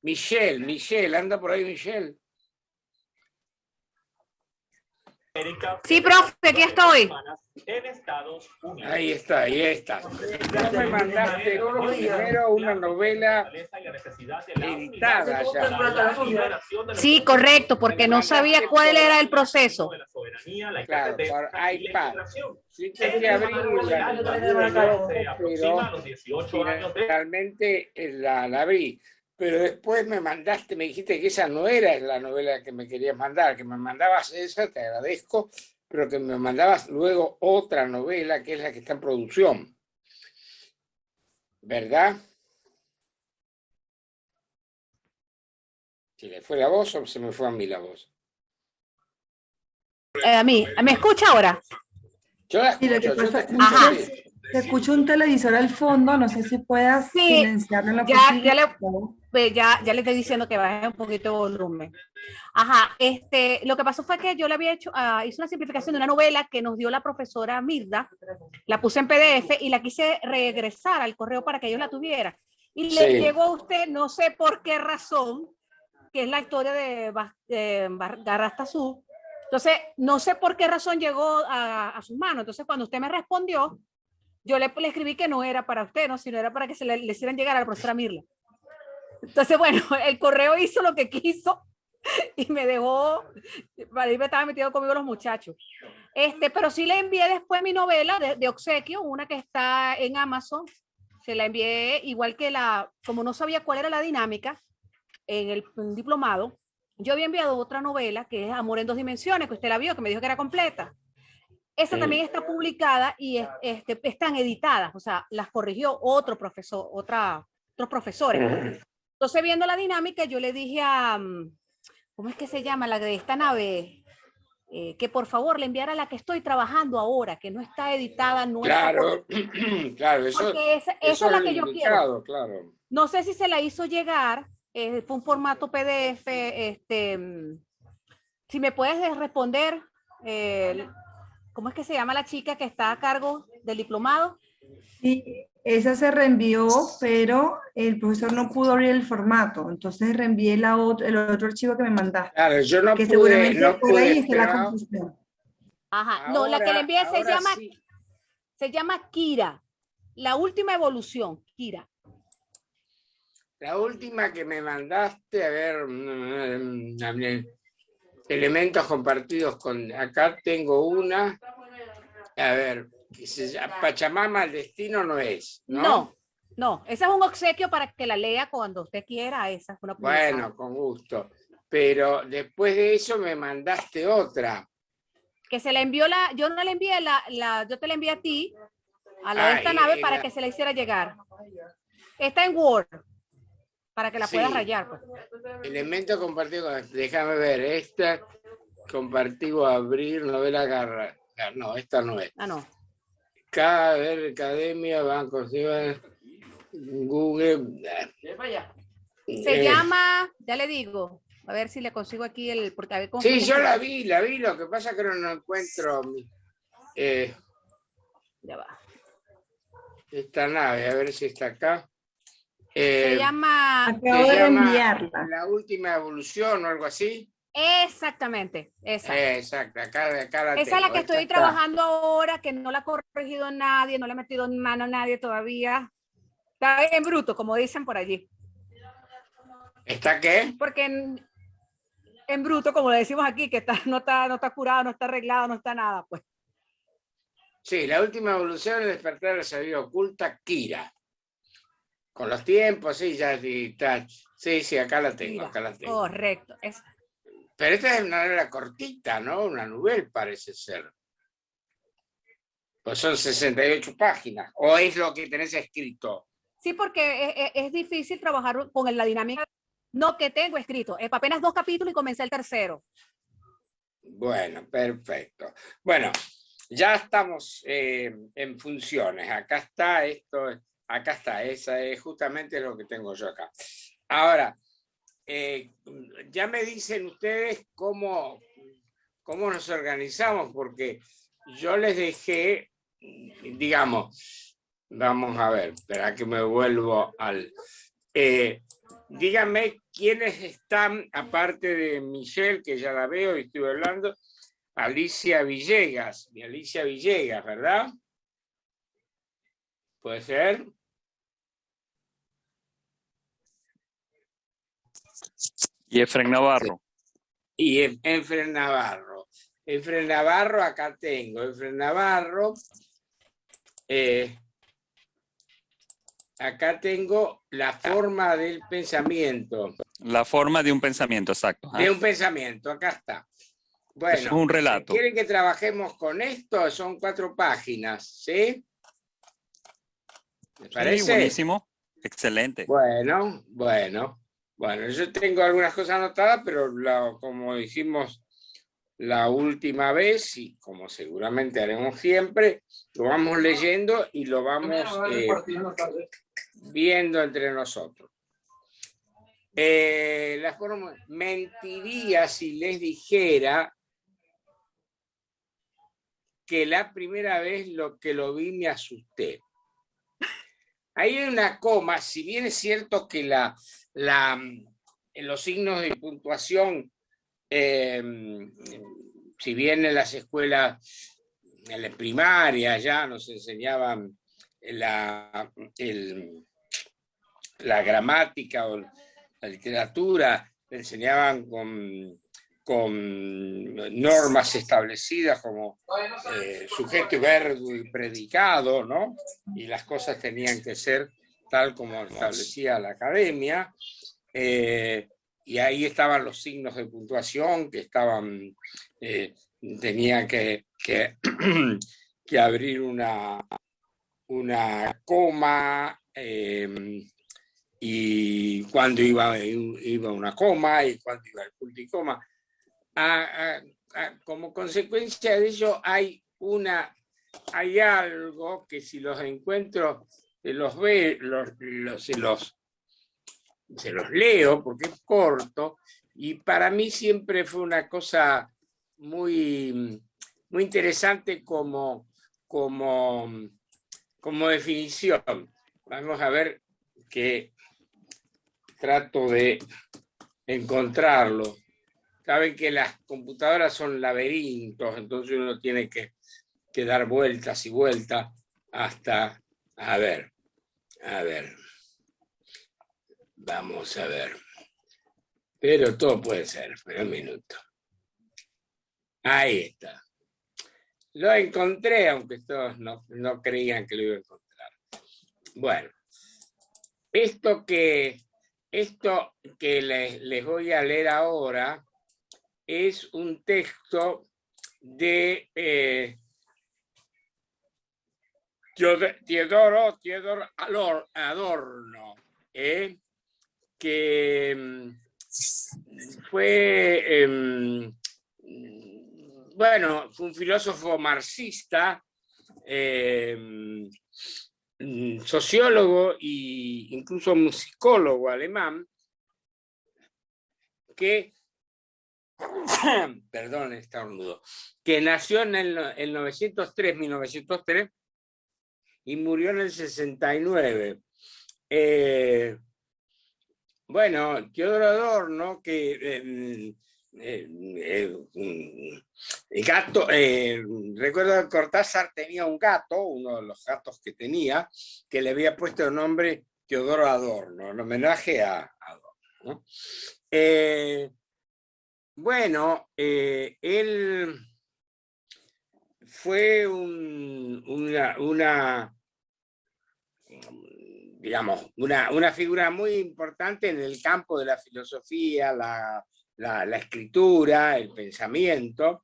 Michelle, anda por ahí Michelle. Sí, profe, aquí estoy. Ahí está. Tú me mandaste primero una novela editada ya. Sí, correcto, porque no sabía cuál era el proceso. Claro, por iPad. Yo intenté abrirla, pero finalmente la abrí. Pero después me dijiste que esa no era la novela que me querías mandar, que me mandabas esa, te agradezco, pero que me mandabas luego otra novela que es la que está en producción. ¿Verdad? ¿Se le fue la voz o se me fue a mí la voz? A mí, ¿me escucha ahora? Yo la escucho, Ajá. Te escucho un televisor al fondo, no sé si puedas silenciarlo en lo posible. Ya le estoy diciendo que baje un poquito el volumen. Ajá, lo que pasó fue que yo le había hice una simplificación de una novela que nos dio la profesora Mirda, la puse en PDF y la quise regresar al correo para que ellos la tuvieran. Y le llegó a usted, no sé por qué razón, que es la historia de Garrastazú. Entonces, no sé por qué razón llegó a sus manos. Entonces, cuando usted me respondió, yo le escribí que no era para usted, ¿no? Sino era para que se le hicieran llegar a la profesora Mirla. Entonces, bueno, el correo hizo lo que quiso y me dejó, ahí me estaba metiendo conmigo los muchachos. Pero sí le envié después mi novela de obsequio, una que está en Amazon. Se la envié igual que como no sabía cuál era la dinámica en el diplomado, yo había enviado otra novela que es Amor en dos dimensiones, que usted la vio, que me dijo que era completa. Esa también está publicada y están editadas, o sea, las corrigió otros profesores. Entonces, viendo la dinámica, yo le dije a, ¿cómo es que se llama? La de esta nave, que por favor le enviara la que estoy trabajando ahora, que no está editada. No claro, claro, eso es la que yo quiero. Claro. No sé si se la hizo llegar, fue un formato PDF, si me puedes responder, ¿cómo es que se llama la chica que está a cargo del diplomado? Sí, esa se reenvió, pero el profesor no pudo abrir el formato, entonces reenvié el otro archivo que me mandaste. Claro, yo no que pude, seguramente no por pude, ahí está la confusión. Ajá, ahora, no, la que le envié se llama Kira, la última evolución, Kira. La última que me mandaste, a ver, elementos compartidos acá tengo una, a ver, que se llama Pachamama al destino no es, ¿no? No, esa es un obsequio para que la lea cuando usted quiera, esa es una publicación. Bueno, con gusto, pero después de eso me mandaste otra. Que se la envió yo no la envié, yo te la envié a ti, a la de esta nave, para que se la hiciera llegar. Está en Word, para que la puedas rayar. Pues. Elemento compartido, déjame ver, esta, compartido, abrir, novela Garra. No, esta no es. Ah, no. Academia, Banco, Google. Se llama, ya le digo, a ver si le consigo aquí porque a ver cómo. Sí, yo la vi, lo que pasa es que no encuentro ya va. Esta nave, a ver si está acá. Se llama. Acabo de enviarla. La última evolución o algo así. Exactamente, esa. Exacto, acá la tengo. Esa es la que estoy trabajando ahora, que no la ha corregido nadie, no le ha metido en mano a nadie todavía. Está en bruto, como dicen por allí. ¿Está qué? Porque en bruto, como le decimos aquí, que no está curado, no está arreglado, no está nada, pues. Sí, la última evolución es despertar la sabiduría oculta, Kira. Con los tiempos, sí, ya está. Sí, acá la tengo, Mira, correcto. Pero esta es una novela cortita, ¿no? Una novela parece ser. Pues son 68 páginas. ¿O es lo que tenés escrito? Sí, porque es difícil trabajar con la dinámica. No, que tengo escrito. Apenas 2 capítulos y comencé el tercero. Bueno, perfecto. Bueno, ya estamos en funciones. Acá está esto, acá está. Esa es justamente lo que tengo yo acá. Ahora, ya me dicen ustedes cómo nos organizamos, porque yo les dejé, digamos, vamos a ver, espera que me vuelvo Díganme quiénes están, aparte de Michelle, que ya la veo y estoy hablando, Alicia Villegas, ¿verdad? ¿Puede ser? Y Efren Navarro. Y Efren Navarro. Efren Navarro, acá tengo. Efren Navarro. Acá tengo la forma del pensamiento. La forma de un pensamiento, exacto. De un pensamiento, acá está. Bueno, es un relato. ¿quieren que trabajemos con esto? Son 4 páginas, ¿sí? ¿Me parece? Sí, buenísimo. Excelente. Bueno, yo tengo algunas cosas anotadas, pero como hicimos la última vez, y como seguramente haremos siempre, lo vamos leyendo y lo vamos viendo entre nosotros. La forma, mentiría si les dijera que la primera vez que lo vi me asusté. Ahí hay una coma, si bien es cierto que los signos de puntuación, si bien en las escuelas, en la primaria ya nos enseñaban la gramática o la literatura, enseñaban con normas establecidas como sujeto, verbo y predicado, ¿no? Y las cosas tenían que ser tal como establecía la academia. Y ahí estaban los signos de puntuación que estaban, tenía que abrir una coma, y cuando iba una coma y cuando iba el punticoma. Como consecuencia de ello hay algo que si los encuentro, se los leo porque es corto, y para mí siempre fue una cosa muy, muy interesante como definición. Vamos a ver que trato de encontrarlo. Saben que las computadoras son laberintos, entonces uno tiene que dar vueltas y vueltas hasta... A ver. Vamos a ver. Pero todo puede ser, espera un minuto. Ahí está. Lo encontré, aunque todos no creían que lo iba a encontrar. Bueno, esto que les voy a leer ahora es un texto de Teodoro Adorno, que fue, fue un filósofo marxista, sociólogo e incluso musicólogo alemán, que, perdón, estornudo, que nació en el 1903 y murió en el 69. Teodoro Adorno, que el gato, recuerdo que Cortázar tenía un gato, uno de los gatos que tenía, que le había puesto el nombre Teodoro Adorno, en homenaje a Adorno, ¿no? Él fue una figura muy importante en el campo de la filosofía, la escritura, el pensamiento,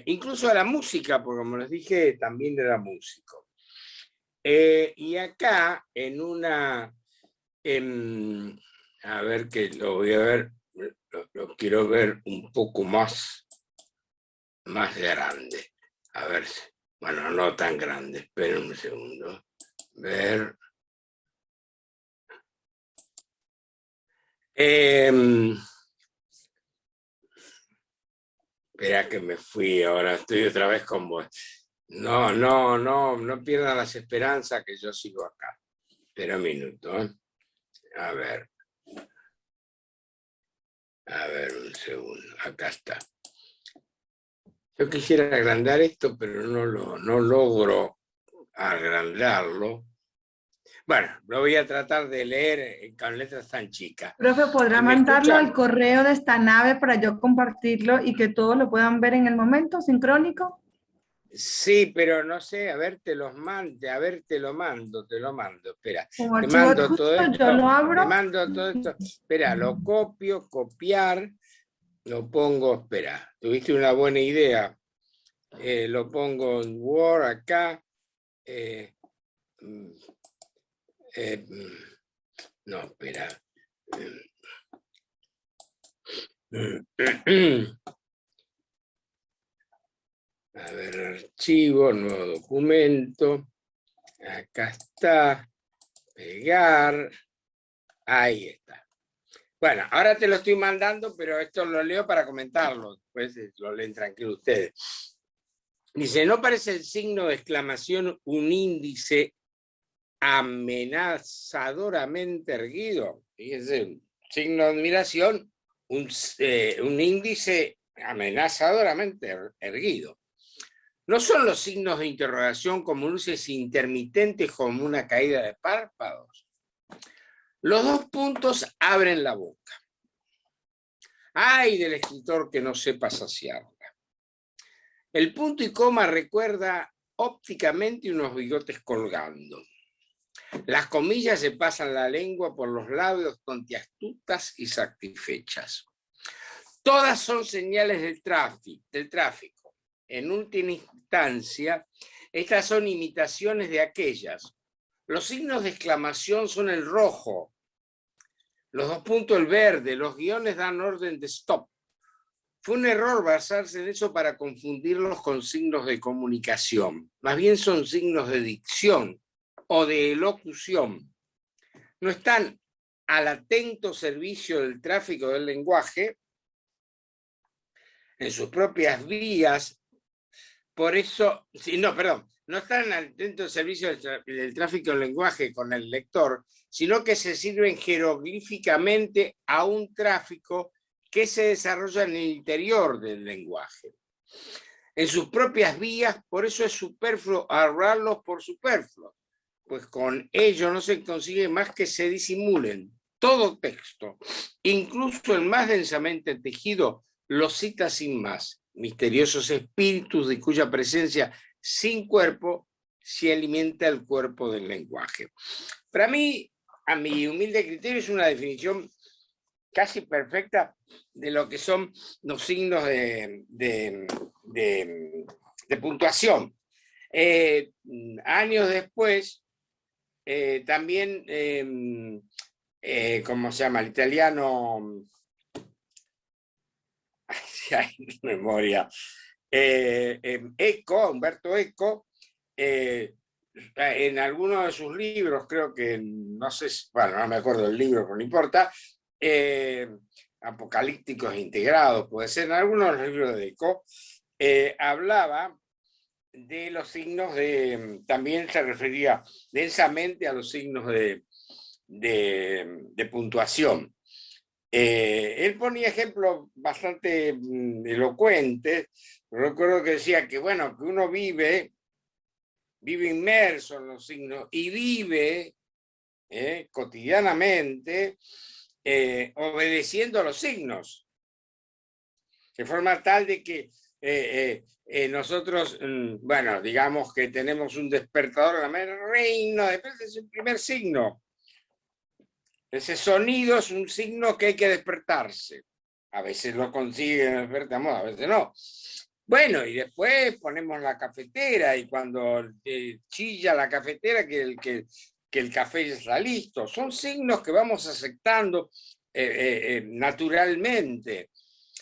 incluso de la música, porque como les dije, también era músico. Y acá, a ver, que lo voy a ver, lo quiero ver un poco más grande. A ver, bueno, no tan grande, esperen un segundo. Ver. Espera que me fui, ahora estoy otra vez con vos. No pierdan las esperanzas que yo sigo acá. Espera un minuto. A ver, un segundo, acá está. Yo quisiera agrandar esto, pero no logro agrandarlo. Bueno, lo voy a tratar de leer con letras tan chicas. Profe, ¿podrá ¿Me mandarlo al escuchan? correo de esta nave para yo compartirlo y que todos lo puedan ver en el momento sincrónico? Sí, pero no sé, a ver, te lo mando, espera. Como Te archivo mando todo adjunto, yo lo esto, abro. espera, lo copio, copiar, lo pongo, espera, tuviste una buena idea, lo pongo en Word acá, mm, no, espera. A ver, archivo, nuevo documento. Acá está. Pegar. Ahí está. Bueno, ahora te lo estoy mandando, pero esto lo leo para comentarlo. Después lo leen tranquilo ustedes. Dice, ¿no parece el signo de exclamación un índice amenazadoramente erguido? Fíjense, un signo de admiración, un índice amenazadoramente erguido. ¿No son los signos de interrogación como luces intermitentes como una caída de párpados? Los dos puntos abren la boca. ¡Ay del escritor que no sepa saciarla! El punto y coma recuerda ópticamente unos bigotes colgando. Las comillas se pasan la lengua por los labios tontiastutas y satisfechas. Todas son señales del tráfico. En última instancia, estas son imitaciones de aquellas. Los signos de exclamación son el rojo, los dos puntos el verde, los guiones dan orden de stop. Fue un error basarse en eso para confundirlos con signos de comunicación. Más bien son signos de dicción o de elocución. No están al atento servicio del tráfico del lenguaje en sus propias vías. Por eso, no están al atento servicio del tráfico del lenguaje con el lector, sino que se sirven jeroglíficamente a un tráfico que se desarrolla en el interior del lenguaje. En sus propias vías, por eso es superfluo ahorrarlos por superfluo, pues con ello no se consigue más que se disimulen. Todo texto, incluso el más densamente tejido, lo cita sin más. Misteriosos espíritus de cuya presencia sin cuerpo se alimenta el cuerpo del lenguaje. Para mí, a mi humilde criterio, es una definición casi perfecta de lo que son los signos de puntuación. Años después, también, ¿cómo se llama? El italiano... Hay memoria. Umberto Eco, en alguno de sus libros, creo que, no sé, bueno, no me acuerdo del libro, pero no importa, Apocalípticos integrados, puede ser, en algunos de los libros de Eco, hablaba de los signos también se refería densamente a los signos de puntuación. Él ponía ejemplos bastante elocuentes. Recuerdo que decía que, bueno, que uno vive inmerso en los signos y vive cotidianamente obedeciendo a los signos, de forma tal de que nosotros, bueno, digamos que tenemos un despertador en la mente, reino, depende de su primer signo. Ese sonido es un signo que hay que despertarse. A veces lo consiguen, despertamos, a veces no. Bueno, y después ponemos la cafetera y cuando chilla la cafetera que el café ya está listo. Son signos que vamos aceptando naturalmente.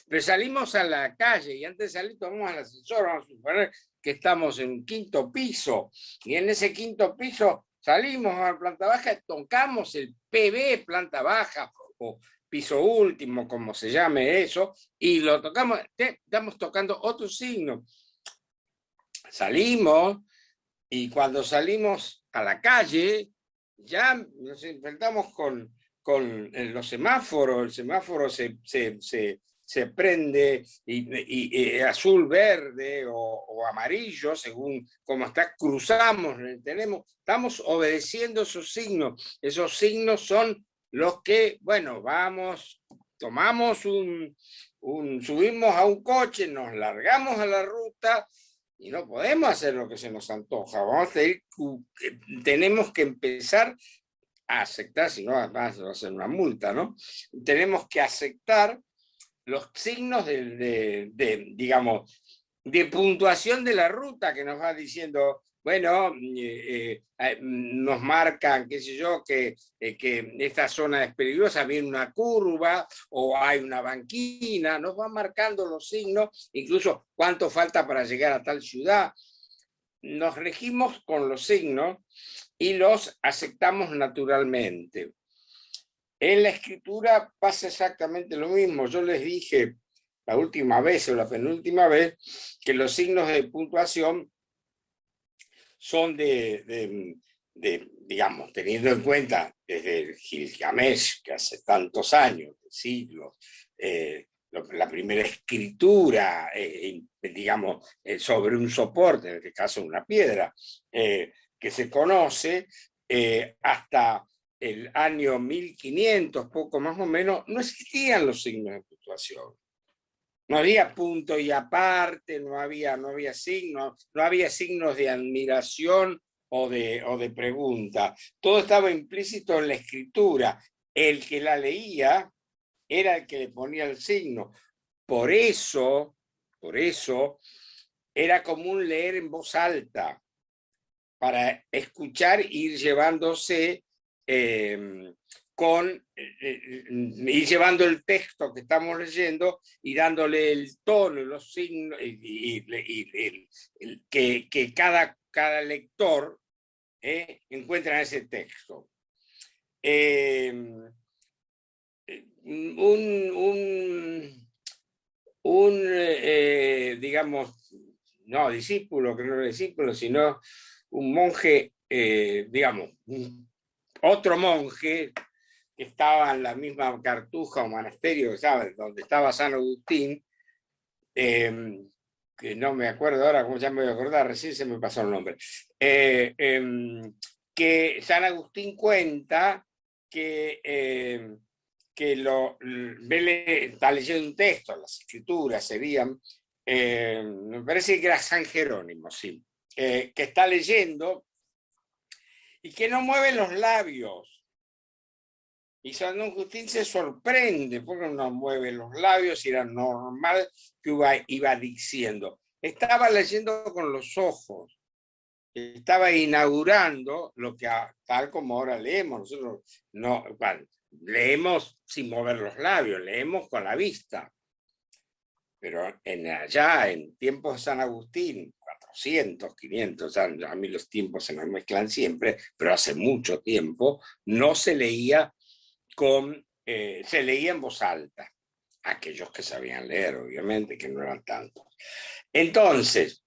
Pero salimos a la calle y antes de salir tomamos el ascensor, vamos a suponer que estamos en un quinto piso y en ese quinto piso salimos a la planta baja, tocamos el PB planta baja o piso último, como se llame eso, y lo tocamos, estamos tocando otro signo. Salimos y cuando salimos a la calle ya nos enfrentamos con con los semáforos. El semáforo se prende azul, verde o amarillo, según cómo está, cruzamos, estamos obedeciendo esos signos. Esos signos son los que, bueno, vamos, tomamos subimos a un coche, nos largamos a la ruta y no podemos hacer lo que se nos antoja. Tenemos que empezar a aceptar, si no, va a ser una multa, ¿no? Tenemos que aceptar los signos digamos, de puntuación de la ruta que nos va diciendo, bueno, nos marcan, qué sé yo, que esta zona es peligrosa, viene una curva o hay una banquina, nos van marcando los signos, incluso cuánto falta para llegar a tal ciudad. Nos regimos con los signos y los aceptamos naturalmente. En la escritura pasa exactamente lo mismo. Yo les dije la última vez o la penúltima vez que los signos de puntuación son digamos, teniendo en cuenta desde el Gilgamesh, que hace tantos años, siglos, la primera escritura, digamos, sobre un soporte, en este caso una piedra, que se conoce, hasta el año 1500, poco más o menos, no existían los signos de puntuación. No había punto y aparte, no había signos, no había signos de admiración o de pregunta. Todo estaba implícito en la escritura. El que la leía era el que le ponía el signo. Por eso, era común leer en voz alta para escuchar e ir llevándose ir llevando el texto que estamos leyendo y dándole el tono y los signos que cada lector encuentra en ese texto. Digamos, no discípulo, que no era discípulo, sino un monje, digamos, otro monje que estaba en la misma cartuja o monasterio, ¿sabes? Donde estaba San Agustín, que no me acuerdo ahora cómo ya me voy a acordar, recién se me pasó el nombre, que San Agustín cuenta que está leyendo un texto, las escrituras serían, me parece que era San Jerónimo, sí, que está leyendo y que no mueve los labios. Y San Agustín se sorprende porque no mueve los labios y era normal que iba diciendo. Estaba leyendo con los ojos, estaba inaugurando lo que tal como ahora leemos. Nosotros no, leemos sin mover los labios, leemos con la vista. Pero allá en tiempos de San Agustín, 400, 500 años, a mí los tiempos se me mezclan siempre, pero hace mucho tiempo, no se leía se leía en voz alta. Aquellos que sabían leer, obviamente, que no eran tantos. Entonces,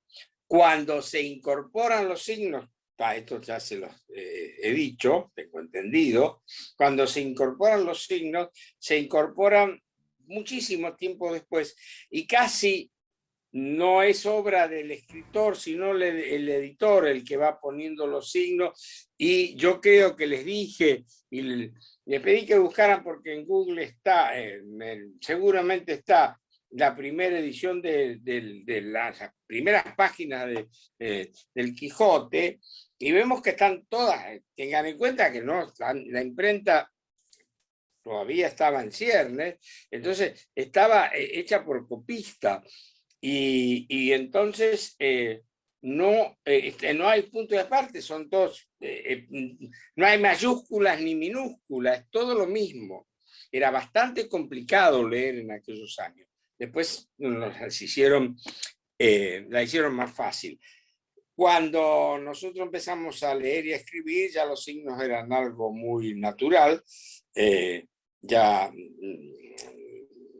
cuando se incorporan los signos, esto ya se los he dicho, tengo entendido, cuando se incorporan los signos, se incorporan muchísimo tiempo después, y casi no es obra del escritor, sino el editor el que va poniendo los signos, y yo creo que les dije, y les pedí que buscaran porque en Google está, seguramente está la primera edición de las primeras páginas del Quijote, y vemos que están todas, tengan en cuenta que no, la imprenta todavía estaba en ciernes, entonces estaba hecha por copista, y entonces no hay punto de aparte, son todos, no hay mayúsculas ni minúsculas, es todo lo mismo. Era bastante complicado leer en aquellos años. Después la hicieron más fácil. Cuando nosotros empezamos a leer y a escribir, ya los signos eran algo muy natural, ya,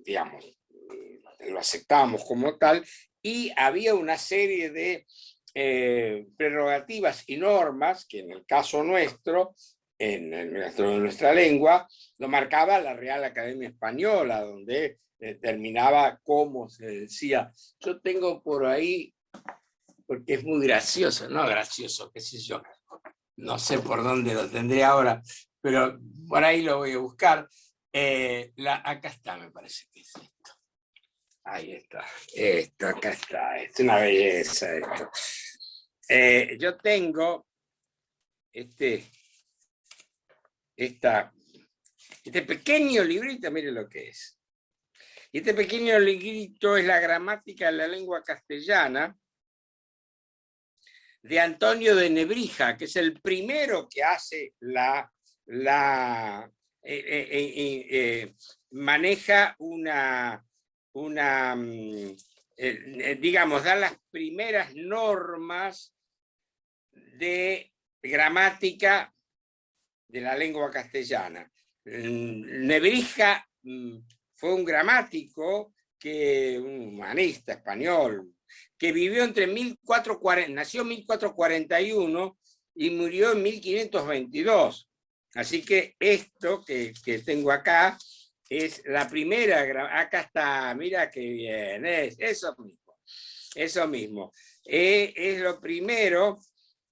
digamos, lo aceptábamos como tal, y había una serie de prerrogativas y normas que en el caso nuestro en nuestra lengua, lo marcaba la Real Academia Española, donde determinaba cómo se decía. Yo tengo por ahí, porque es muy gracioso, no gracioso, qué sé yo, no sé por dónde lo tendré ahora, pero por ahí lo voy a buscar. Acá está, me parece que es esto. Ahí está, esto, acá está, es una belleza esto. Yo tengo este pequeño librito, mire lo que es. Y este pequeño librito es la gramática de la lengua castellana de Antonio de Nebrija, que es el primero que hace maneja digamos, da las primeras normas de gramática de la lengua castellana. Nebrija fue un gramático, un humanista español, que vivió entre 1440, nació en 1441 y murió en 1522. Así que esto que tengo acá es la primera, acá está, mira qué bien, es eso mismo. Es lo primero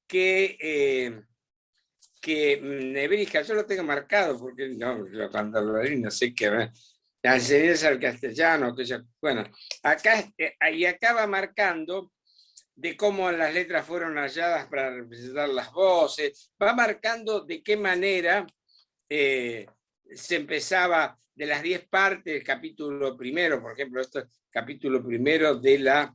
que Nebrija, yo lo tengo marcado, porque cuando lo leí no sé qué, la enseñanza al castellano, bueno, acá va marcando de cómo las letras fueron halladas para representar las voces, va marcando de qué manera se empezaba de las 10 partes del capítulo primero, por ejemplo, esto es capítulo primero del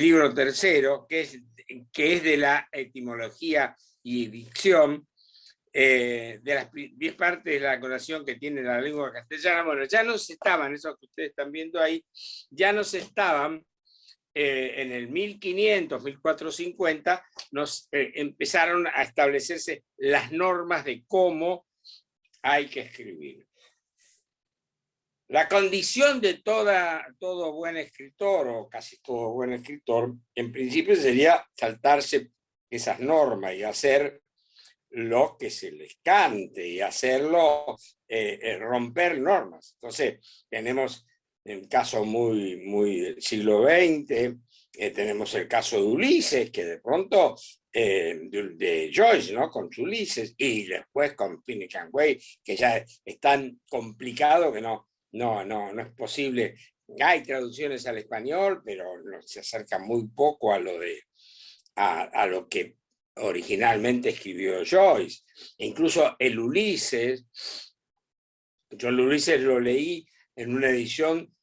libro tercero, que es de la etimología y dicción, de las 10 partes de la colación que tiene la lengua castellana. Bueno, ya no se estaban, eso que ustedes están viendo ahí, ya no se estaban, en el 1500, 1450, empezaron a establecerse las normas de cómo hay que escribir. La condición de todo buen escritor, o casi todo buen escritor, en principio sería saltarse esas normas y hacer lo que se les cante y hacerlo, romper normas. Entonces, tenemos un caso muy del siglo XX, tenemos el caso de Ulises, que de pronto, de Joyce, ¿no? Con su Ulises, y después con Finnegan Wade, que ya es tan complicado que no es posible. Hay traducciones al español, pero se acerca muy poco a lo que originalmente escribió Joyce. Incluso el Ulises, yo el Ulises lo leí en una edición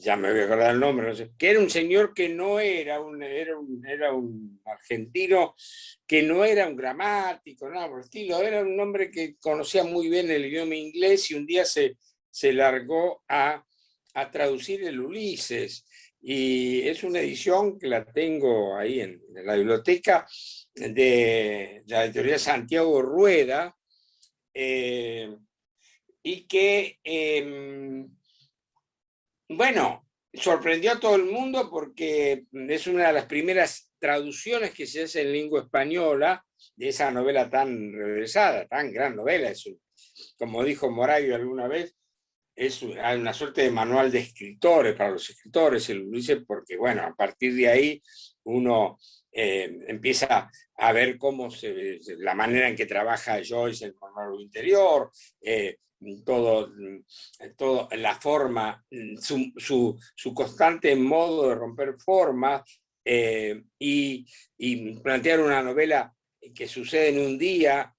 ya me voy a acordar el nombre, no sé, que era un señor que no era un argentino, que no era un gramático, nada por el estilo, era un hombre que conocía muy bien el idioma inglés y un día se largó a traducir el Ulises. Y es una edición que la tengo ahí en la biblioteca de la editorial Santiago Rueda, y que, bueno, sorprendió a todo el mundo porque es una de las primeras traducciones que se hace en lengua española de esa novela tan regresada, tan gran novela. Como dijo Morayo alguna vez, hay una suerte de manual de escritores para los escritores, el Ulises, porque bueno, a partir de ahí uno empieza a ver la manera en que trabaja Joyce el monólogo interior, todo la forma, su constante modo de romper formas, y plantear una novela que sucede en un día,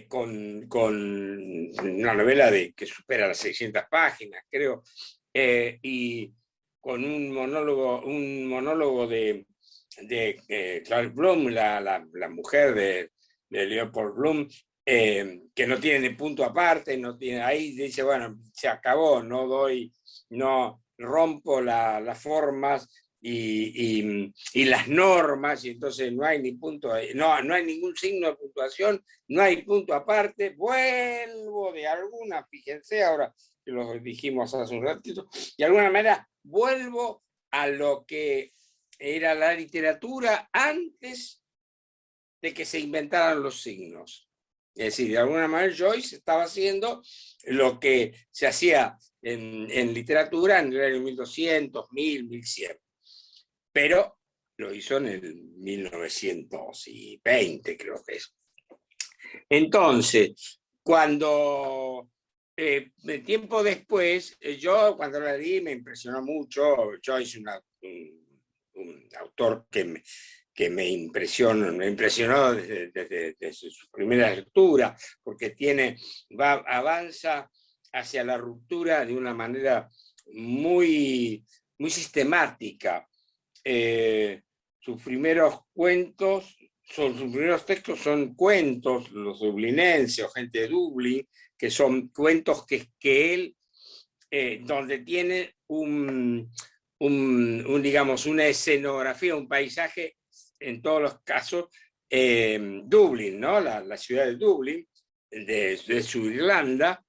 con una novela que supera las 600 páginas, creo, y con un monólogo de Clark Bloom, la mujer de Leopold Bloom, que no tiene ni punto aparte, ahí dice, bueno, se acabó, no rompo las formas y las normas, y entonces no hay no hay ningún signo de puntuación, no hay punto aparte, vuelvo de alguna, fíjense ahora que lo dijimos hace un ratito, de alguna manera vuelvo a lo que era la literatura antes de que se inventaran los signos. Es decir, de alguna manera Joyce estaba haciendo lo que se hacía en literatura en el año 1200, 1000, 1100. Pero lo hizo en el 1920, creo que es. Entonces, cuando tiempo después, yo cuando la leí me impresionó mucho. Joyce es un autor que me impresionó desde su primera lectura, porque avanza hacia la ruptura de una manera muy, muy sistemática. Sus primeros textos son cuentos, los dublinenses o gente de Dublín, que son cuentos que él, donde tiene digamos, una escenografía, un paisaje, en todos los casos, Dublín, ¿no? La ciudad de Dublín, de su Irlanda,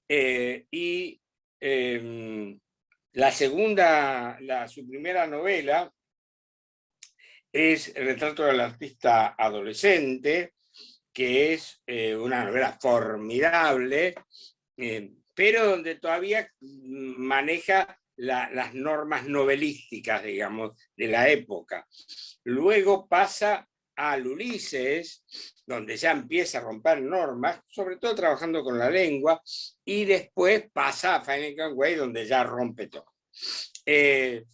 y su primera novela es El retrato del artista adolescente, que es una novela formidable, pero donde todavía maneja las normas novelísticas, digamos, de la época. Luego pasa al Ulises, donde ya empieza a romper normas, sobre todo trabajando con la lengua, y después pasa a Finnegan Wake, donde ya rompe todo. El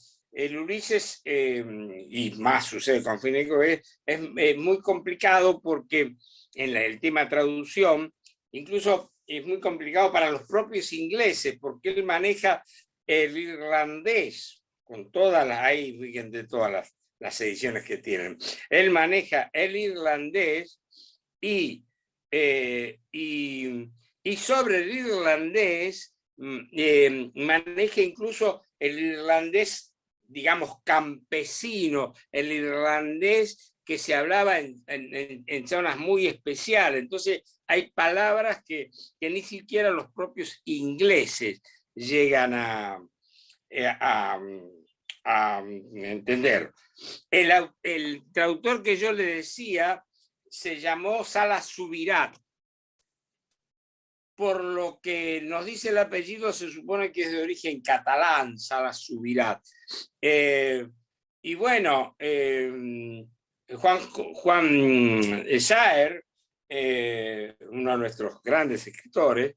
Ulises, y más sucede con Finnegan Wake, es muy complicado porque en el tema traducción, incluso es muy complicado para los propios ingleses, porque él maneja el irlandés, con todas de todas las ediciones que tienen. Él maneja el irlandés y sobre el irlandés maneja incluso el irlandés, digamos, campesino, el irlandés que se hablaba en zonas muy especiales. Entonces hay palabras que ni siquiera los propios ingleses llegan a entender. El traductor que yo le decía se llamó Salas Subirat. Por lo que nos dice el apellido, se supone que es de origen catalán, Salas Subirat. Y bueno, Juan Saer, uno de nuestros grandes escritores,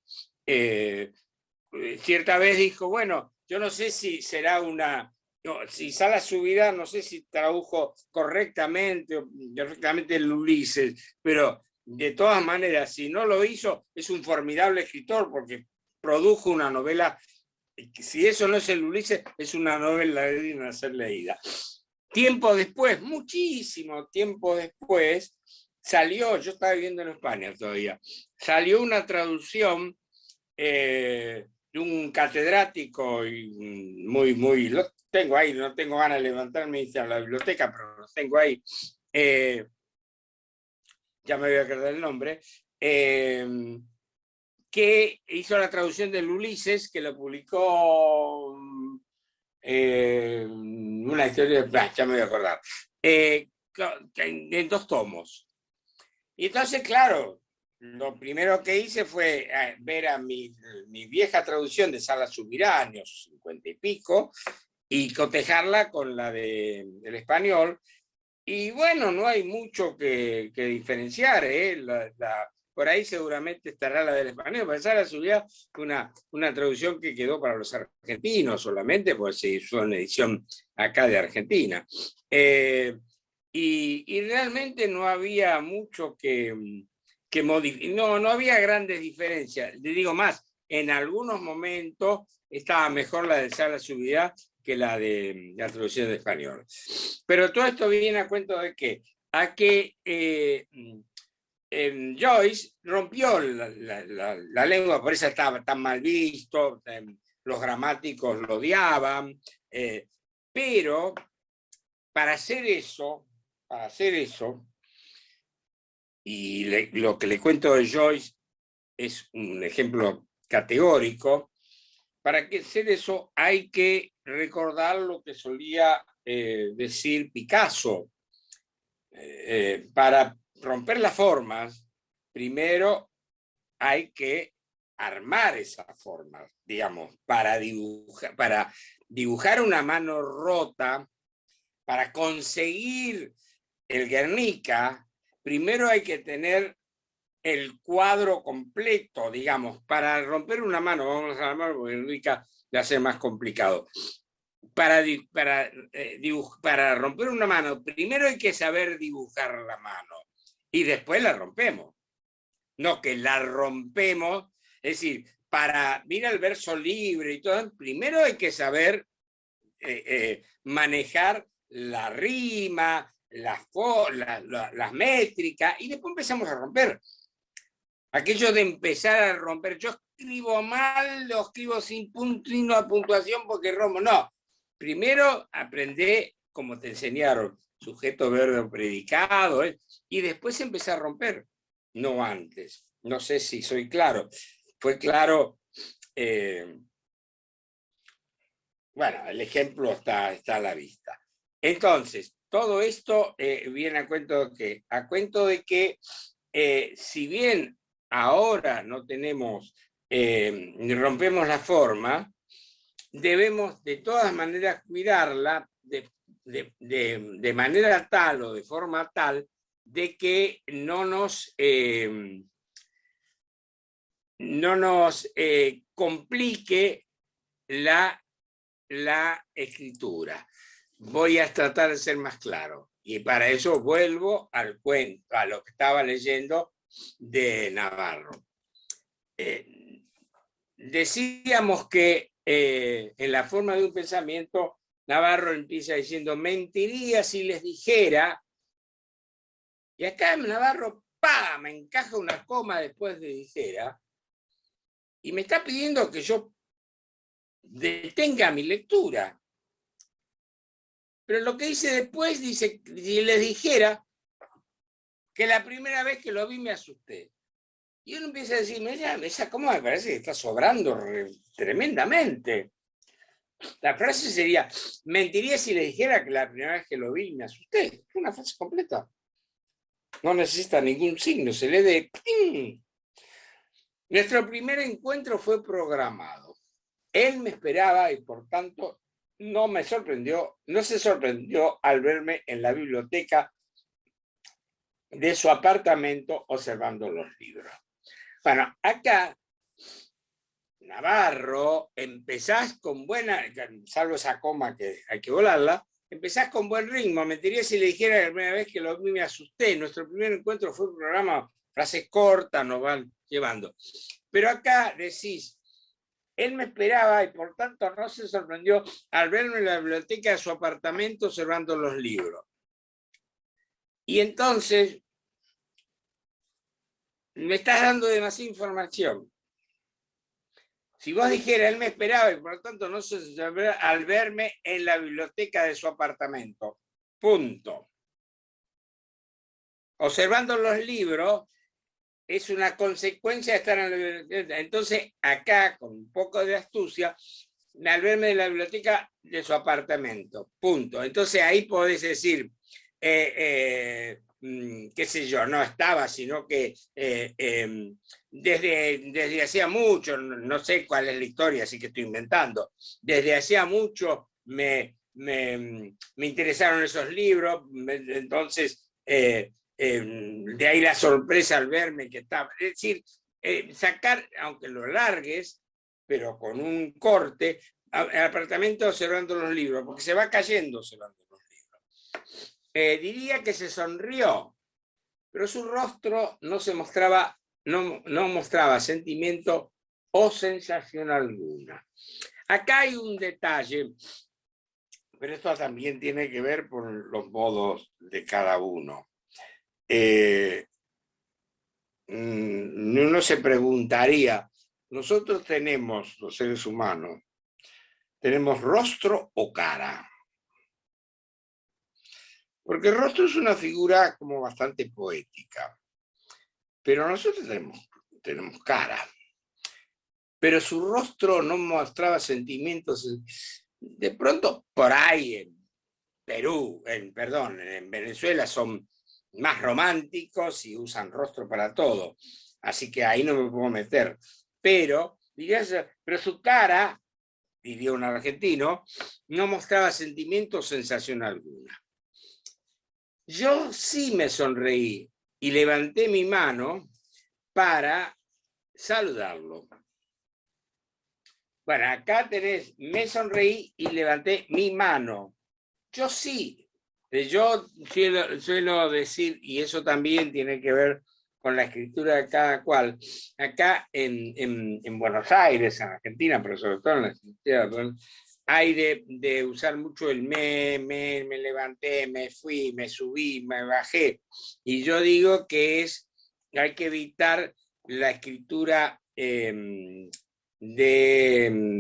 cierta vez dijo, bueno, yo no sé si será si Salas Subirat, no sé si tradujo correctamente el Ulises, pero de todas maneras, si no lo hizo, es un formidable escritor, porque produjo una novela, si eso no es el Ulises, es una novela digna de ser leída. Tiempo después, muchísimo tiempo después, salió, yo estaba viviendo en España todavía, salió una traducción de un catedrático muy, lo tengo ahí, no tengo ganas de levantarme y ir a la biblioteca, pero lo tengo ahí, ya me voy a acordar el nombre, que hizo la traducción del Ulises, que lo publicó una historia, ya me voy a acordar, en 2 tomos. Y entonces, claro, lo primero que hice fue ver a mi vieja traducción de Salas Subirat, años 50 y pico, y cotejarla con la del español. Y bueno, no hay mucho que diferenciar, por ahí seguramente estará la del español, pero Salas Subirat una traducción que quedó para los argentinos solamente, pues se hizo una edición acá de Argentina. Y realmente no había mucho que modificar, no había grandes diferencias. Le digo más, en algunos momentos estaba mejor la de Salas Subirat que la de la traducción de español. Pero todo esto viene a cuento de que Joyce rompió la lengua, por eso estaba tan mal visto, los gramáticos lo odiaban, pero para hacer eso, y lo que le cuento de Joyce es un ejemplo categórico, para hacer eso hay que recordar lo que solía decir Picasso. Para romper las formas, primero hay que armar esas formas, digamos, para dibujar una mano rota, para conseguir el Guernica, primero hay que tener el cuadro completo, digamos, para romper una mano, vamos a armar porque Guernica le hace más complicado. Para romper una mano, primero hay que saber dibujar la mano y después la rompemos. No que la rompemos, es decir, mira el verso libre y todo, primero hay que saber manejar la rima, las métricas, y después empezamos a romper. Aquello de empezar a romper, yo escribo mal, lo escribo sin punto y no a puntuación porque rompo, no. Primero aprendé como te enseñaron, sujeto, verbo, predicado, y después empecé a romper, no antes. No sé si soy claro. Fue claro. Bueno, el ejemplo está a la vista. Entonces, todo esto viene a cuento de que si bien ahora no tenemos, rompemos la forma, debemos de todas maneras cuidarla de manera tal o de forma tal de que no nos complique la escritura. Voy a tratar de ser más claro y para eso vuelvo al cuento, a lo que estaba leyendo de Navarro. Decíamos que en la forma de un pensamiento, Navarro empieza diciendo, mentiría si les dijera, y acá Navarro, ¡pah!, me encaja una coma después de dijera, y me está pidiendo que yo detenga mi lectura. Pero lo que dice después, dice, si les dijera que la primera vez que lo vi me asusté. Y uno empieza a decirme, esa coma me parece que está sobrando tremendamente. La frase sería, mentiría si le dijera que la primera vez que lo vi me asusté. Es una frase completa. No necesita ningún signo, se lee de... ¡ping! Nuestro primer encuentro fue programado. Él me esperaba y por tanto no se sorprendió al verme en la biblioteca de su apartamento observando los libros. Bueno, acá, Navarro, empezás con buena, salvo esa coma que hay que volarla, empezás con buen ritmo. Mentiría si le dijera la primera vez que lo vi me asusté. Nuestro primer encuentro fue un programa, frases cortas nos van llevando. Pero acá decís, él me esperaba y por tanto no se sorprendió al verme en la biblioteca de su apartamento observando los libros. Y entonces, me estás dando demasiada información. Si vos dijeras, él me esperaba y por lo tanto no se sorprendió al verme en la biblioteca de su apartamento. Punto. Observando los libros es una consecuencia de estar en la biblioteca. Entonces, acá, con un poco de astucia, al verme en la biblioteca de su apartamento. Punto. Entonces, ahí podés decir, qué sé yo, no estaba, sino que desde hacía mucho, no sé cuál es la historia, así que estoy inventando, desde hacía mucho me interesaron esos libros, entonces de ahí la sorpresa al verme que estaba, es decir, sacar, aunque lo largues, pero con un corte, al apartamento observando los libros, porque se va cayendo observando los libros. Diría que se sonrió, pero su rostro no mostraba sentimiento o sensación alguna. Acá hay un detalle, pero esto también tiene que ver por los modos de cada uno. Uno se preguntaría, nosotros tenemos, los seres humanos, ¿tenemos rostro o cara? Porque el rostro es una figura como bastante poética, pero nosotros tenemos cara. Pero su rostro no mostraba sentimientos, De pronto, por ahí en Perú, en Venezuela son más románticos y usan rostro para todo. Así que ahí no me puedo meter. Pero su cara, diría un argentino, no mostraba sentimiento o sensación alguna. Yo sí me sonreí y levanté mi mano para saludarlo. Bueno, acá tenés, me sonreí y levanté mi mano. Yo sí, yo suelo decir, y eso también tiene que ver con la escritura de cada cual. Acá en Buenos Aires, en Argentina, pero sobre todo en la escritura, hay de usar mucho el me levanté, me fui, me subí, me bajé. Y yo digo que hay que evitar la escritura de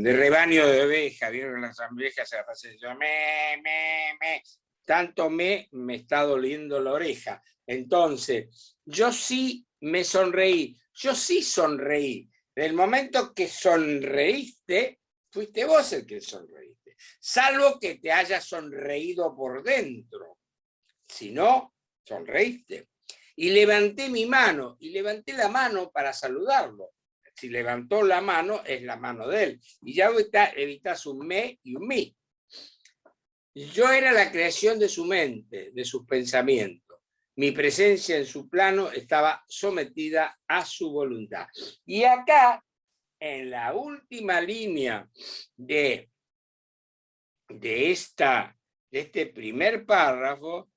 rebaño de ovejas. Vieron que las ovejas se la pasan diciendo me. Tanto me está doliendo la oreja. Entonces, yo sí me sonreí. Yo sí sonreí. En el momento que sonreíste, fuiste vos el que sonreíste. Salvo que te hayas sonreído por dentro. Si no, sonreíste. Y levanté mi mano. Y levanté la mano para saludarlo. Si levantó la mano, es la mano de él. Y ya evitas un me y un mi. Yo era la creación de su mente, de sus pensamientos. Mi presencia en su plano estaba sometida a su voluntad. Y acá, en la última línea de este primer párrafo,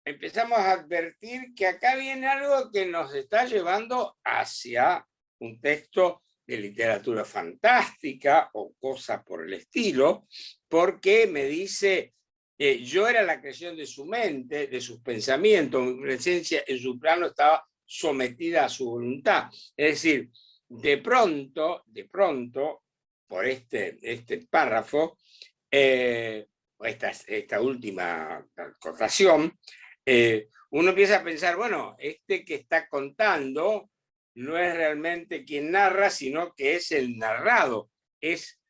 empezamos a advertir que acá viene algo que nos está llevando hacia un texto de literatura fantástica o cosas por el estilo, porque me dice, yo era la creación de su mente, de sus pensamientos, mi presencia en su plano estaba sometida a su voluntad. Es decir, de pronto, por este párrafo, esta última acotación, uno empieza a pensar, bueno, este que está contando no es realmente quien narra, sino que es el narrado, es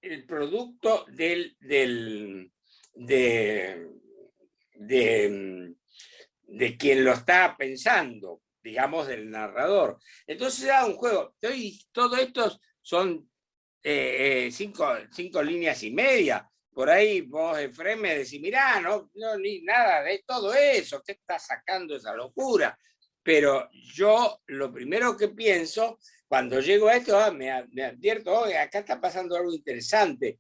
el producto de quien lo está pensando, digamos, del narrador. Entonces era un juego. Todo esto son 5 líneas y media. Por ahí vos, Efraín, me decís, mirá, no ni nada de todo eso, ¿qué está sacando esa locura? Pero yo lo primero que pienso, cuando llego a esto, me advierto, acá está pasando algo interesante.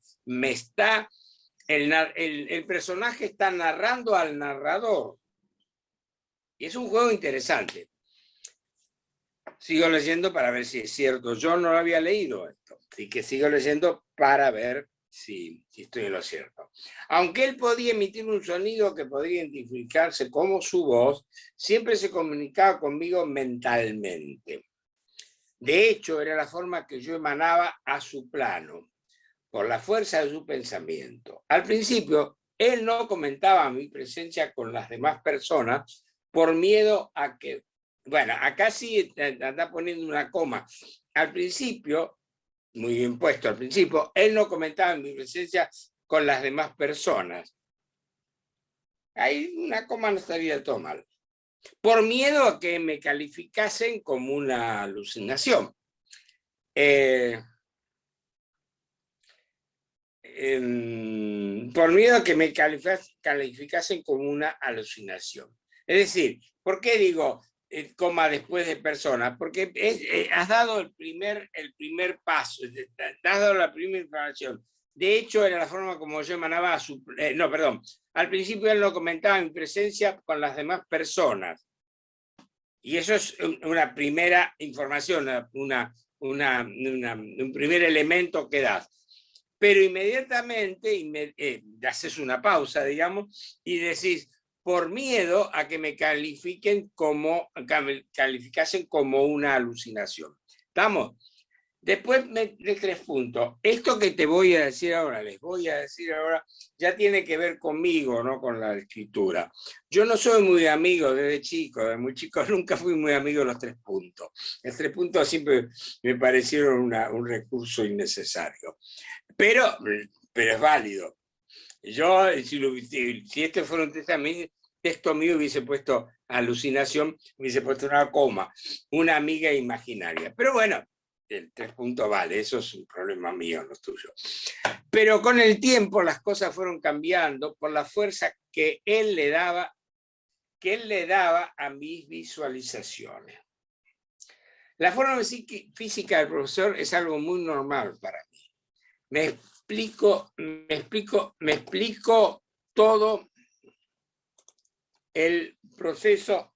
El personaje está narrando al narrador. Y es un juego interesante. Sigo leyendo para ver si es cierto. Yo no lo había leído esto, así que sigo leyendo para ver si estoy en lo cierto. Aunque él podía emitir un sonido que podría identificarse como su voz, siempre se comunicaba conmigo mentalmente. De hecho, era la forma que yo emanaba a su plano, por la fuerza de su pensamiento. Al principio, él no comentaba mi presencia con las demás personas por miedo a que... Bueno, acá sí anda poniendo una coma. Al principio, muy bien puesto al principio, él no comentaba mi presencia con las demás personas. Ahí una coma no estaría del todo mal. Por miedo a que me calificasen como una alucinación. Por miedo a que me calificasen como una alucinación. Es decir, ¿por qué digo coma después de persona? Porque has dado el primer paso, has dado la primera información. De hecho, era la forma como yo emanaba a su... al principio él no comentaba mi presencia con las demás personas. Y eso es una primera información, un primer elemento que das. Pero inmediatamente haces una pausa, digamos, y decís, por miedo a que me calificasen como una alucinación. ¿Estamos? Después de 3 puntos. Esto que les voy a decir ahora, ya tiene que ver conmigo, no con la escritura. Yo no soy muy amigo desde muy chico nunca fui muy amigo de los 3 puntos. Los 3 puntos siempre me parecieron un recurso innecesario. Pero pero es válido. Yo, si este fuera un texto mío, hubiese puesto alucinación, hubiese puesto una coma, una amiga imaginaria. Pero bueno, el 3 puntos vale, eso es un problema mío, no tuyo. Pero con el tiempo las cosas fueron cambiando por la fuerza que él le daba a mis visualizaciones. La forma física del profesor es algo muy normal para mí. Me explico todo el proceso.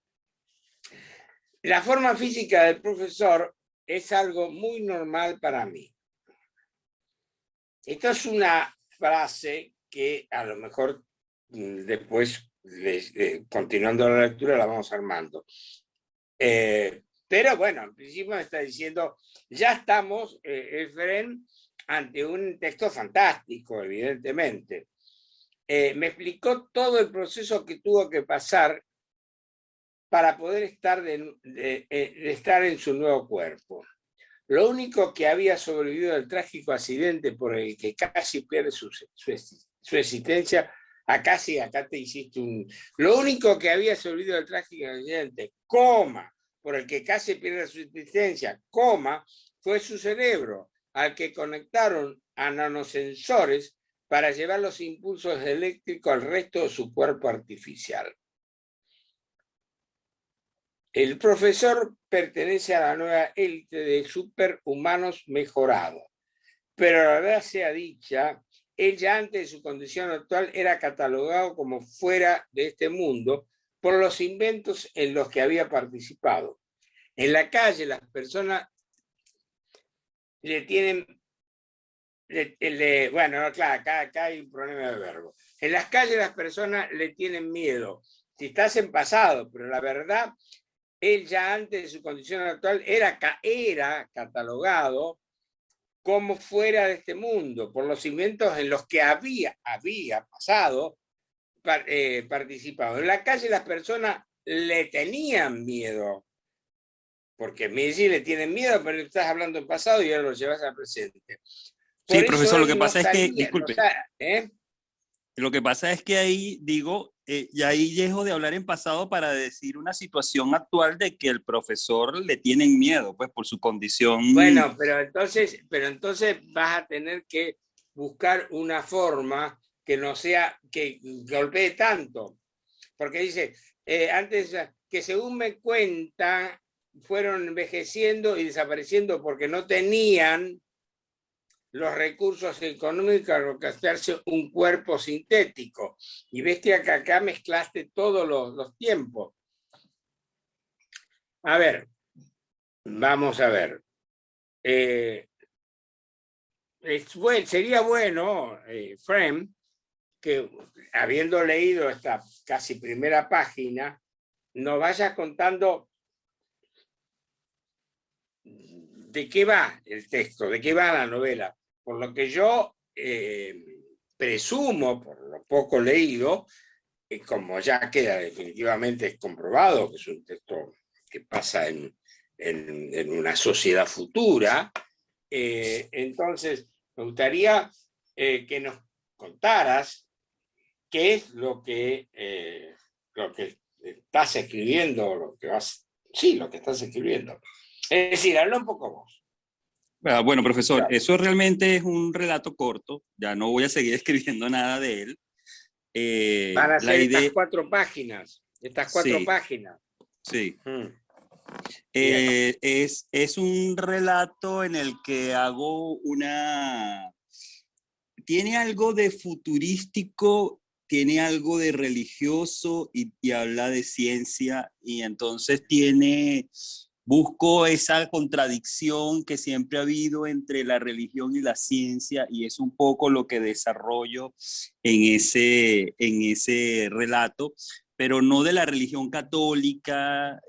La forma física del profesor es algo muy normal para mí. Esto es una frase que a lo mejor después, continuando la lectura, la vamos armando. Pero bueno, en principio me está diciendo, ya estamos, Efren, ante un texto fantástico, evidentemente. Me explicó todo el proceso que tuvo que pasar para poder estar en su nuevo cuerpo. Lo único que había sobrevivido del trágico accidente por el que casi pierde su existencia, acá te hiciste lo único que había sobrevivido del trágico accidente, por el que casi pierde su existencia, fue su cerebro, al que conectaron a nanosensores para llevar los impulsos eléctricos al resto de su cuerpo artificial. El profesor pertenece a la nueva élite de superhumanos mejorados, pero la verdad sea dicha, él ya antes de su condición actual era catalogado como fuera de este mundo por los inventos en los que había participado. En la calle las personas le tienen, bueno, claro, acá hay un problema de verbo. En las calles las personas le tienen miedo. Si estás en pasado, pero la verdad, él ya antes de su condición actual era catalogado como fuera de este mundo, por los inventos en los que había pasado, participado. En la calle las personas le tenían miedo, porque me dice le tienen miedo, pero estás hablando en pasado y ahora lo llevas al presente. Sí, profesor, lo que pasa es que, disculpe, lo que pasa es que ahí digo, y ahí dejo de hablar en pasado para decir una situación actual de que el profesor le tienen miedo, pues por su condición. Bueno, pero entonces vas a tener que buscar una forma que no sea, que golpee tanto. Porque dice, antes, que según me cuenta, fueron envejeciendo y desapareciendo porque no tenían los recursos económicos para hacerse un cuerpo sintético. Y ves que acá mezclaste todos los tiempos. A ver, vamos a ver. Sería bueno, Frem, que habiendo leído esta casi primera página, nos vayas contando de qué va el texto, de qué va la novela. Por lo que yo presumo, por lo poco leído, como ya queda definitivamente comprobado, que es un texto que pasa en una sociedad futura, entonces me gustaría que nos contaras qué es lo que estás escribiendo, lo que estás escribiendo. Es decir, habla un poco vos. Bueno, profesor, claro. Eso realmente es un relato corto, ya no voy a seguir escribiendo nada de él. Van a ser estas 4 páginas, páginas. Sí. Es un relato en el que hago tiene algo de futurístico, tiene algo de religioso y habla de ciencia, y entonces busco esa contradicción que siempre ha habido entre la religión y la ciencia, y es un poco lo que desarrollo en ese relato, pero no de la religión católica.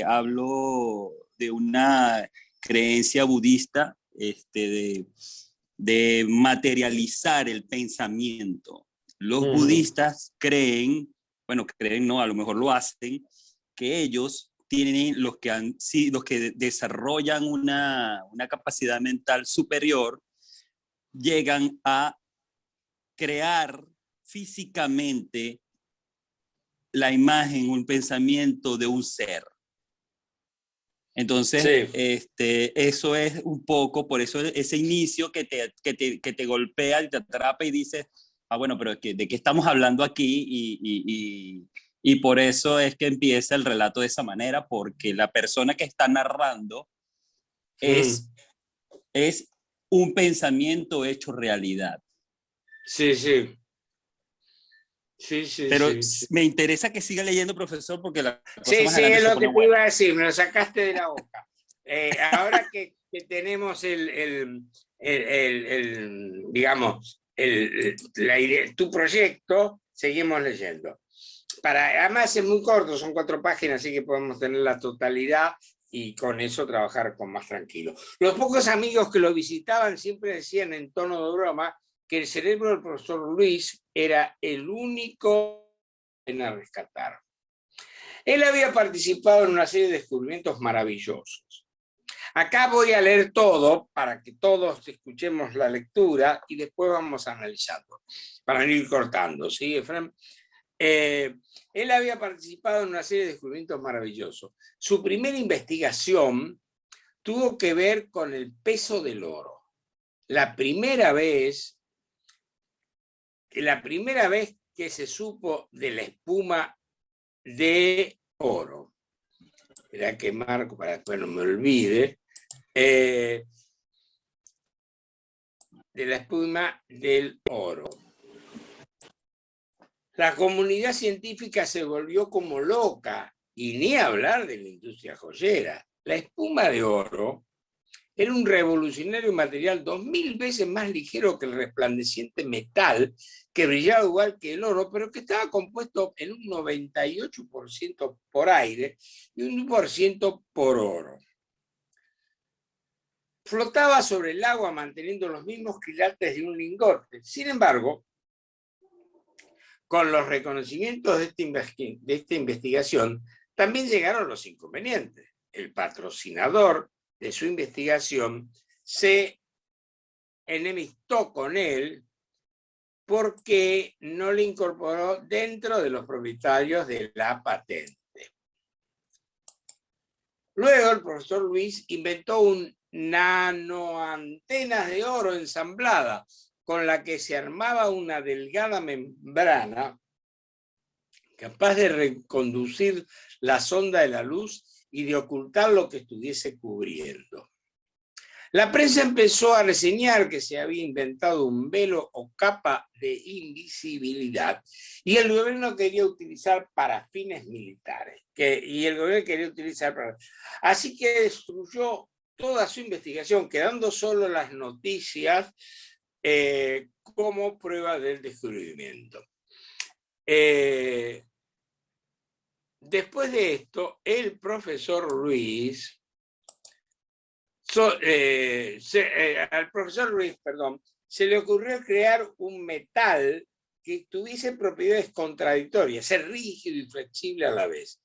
Hablo de una creencia budista, de materializar el pensamiento. Los budistas creen no, a lo mejor lo hacen, que ellos tienen los que desarrollan una capacidad mental superior, llegan a crear físicamente la imagen, un pensamiento de un ser. Entonces, Sí. eso es un poco, por eso ese inicio que te golpea y te atrapa y dices, ah, bueno, pero ¿de qué estamos hablando aquí? Y por eso es que empieza el relato de esa manera, porque la persona que está narrando es un pensamiento hecho realidad. Sí, sí. Sí, sí, Pero sí, sí. me interesa que siga leyendo, profesor, porque la cosa Sí, más sí, adelante es se lo pone que te buena. iba a decir, me lo sacaste de la boca. Ahora que tenemos digamos, tu proyecto, seguimos leyendo. Además es muy corto, son 4 páginas, así que podemos tener la totalidad y con eso trabajar con más tranquilo. Los pocos amigos que lo visitaban siempre decían en tono de broma que el cerebro del profesor Luis era el único a rescatar. Él había participado en una serie de descubrimientos maravillosos. Acá voy a leer todo para que todos escuchemos la lectura y después vamos analizando, para no ir cortando, ¿sí, Efraín? Él había participado en una serie de descubrimientos maravillosos. Su primera investigación tuvo que ver con el peso del oro. La primera vez que se supo de la espuma de oro. Esperá que marco para que no me olvide. De la espuma del oro. La comunidad científica se volvió como loca, y ni hablar de la industria joyera. La espuma de oro era un revolucionario material 2000 veces más ligero que el resplandeciente metal, que brillaba igual que el oro, pero que estaba compuesto en un 98% por aire y un 1% por oro. Flotaba sobre el agua manteniendo los mismos quilates de un lingote. Sin embargo, con los reconocimientos de esta investigación, también llegaron los inconvenientes. El patrocinador de su investigación se enemistó con él porque no le incorporó dentro de los propietarios de la patente. Luego el profesor Luis inventó un nanoantenas de oro ensamblada con la que se armaba una delgada membrana capaz de reconducir la sonda de la luz y de ocultar lo que estuviese cubriendo. La prensa empezó a reseñar que se había inventado un velo o capa de invisibilidad y el gobierno quería utilizar para fines militares. Así que destruyó toda su investigación, quedando solo las noticias como prueba del descubrimiento. Después de esto, el profesor Luis, al profesor Luis, se le ocurrió crear un metal que tuviese propiedades contradictorias, ser rígido y flexible a la vez.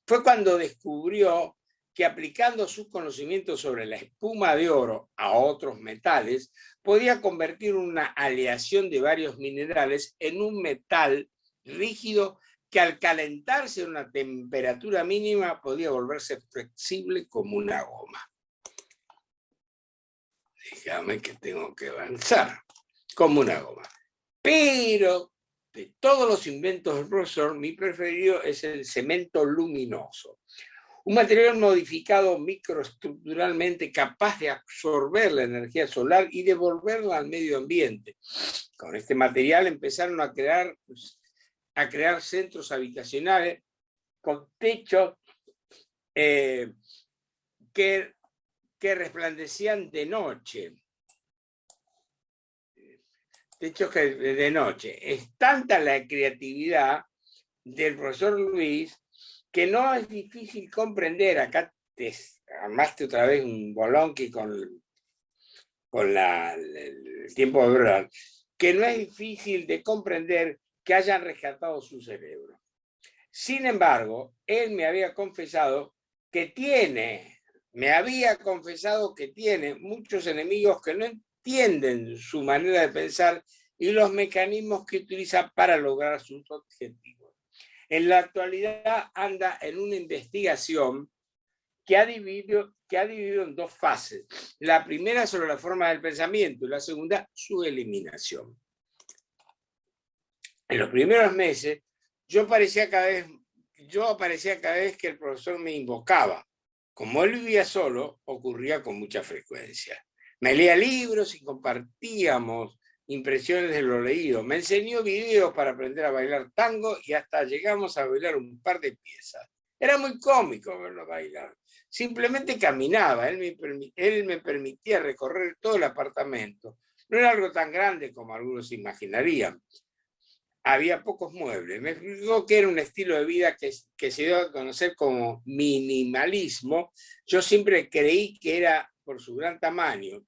Fue cuando descubrió que aplicando sus conocimientos sobre la espuma de oro a otros metales, podía convertir una aleación de varios minerales en un metal rígido que al calentarse a una temperatura mínima podía volverse flexible como una goma. Déjame que tengo que avanzar, como una goma. Pero de todos los inventos del profesor, mi preferido es el cemento luminoso. Un material modificado microestructuralmente capaz de absorber la energía solar y devolverla al medio ambiente. Con este material empezaron a crear centros habitacionales con techos que resplandecían de noche. Techos que de noche. Es tanta la creatividad del profesor Luis que no es difícil comprender. Acá te armaste otra vez un bolonqui con el tiempo de verdad, que no es difícil de comprender que hayan rescatado su cerebro. Sin embargo, él me había confesado que tiene muchos enemigos que no entienden su manera de pensar y los mecanismos que utiliza para lograr sus objetivos. En la actualidad anda en una investigación que ha dividido en dos fases. La primera sobre la forma del pensamiento y la segunda su eliminación. En los primeros meses yo aparecía cada vez que el profesor me invocaba. Como él vivía solo, ocurría con mucha frecuencia. Me leía libros y compartíamos impresiones de lo leído. Me enseñó videos para aprender a bailar tango y hasta llegamos a bailar un par de piezas. Era muy cómico verlo bailar. Simplemente caminaba. Él me permitía recorrer todo el apartamento. No era algo tan grande como algunos imaginarían. Había pocos muebles. Me explicó que era un estilo de vida que se dio a conocer como minimalismo. Yo siempre creí que era por su gran tamaño.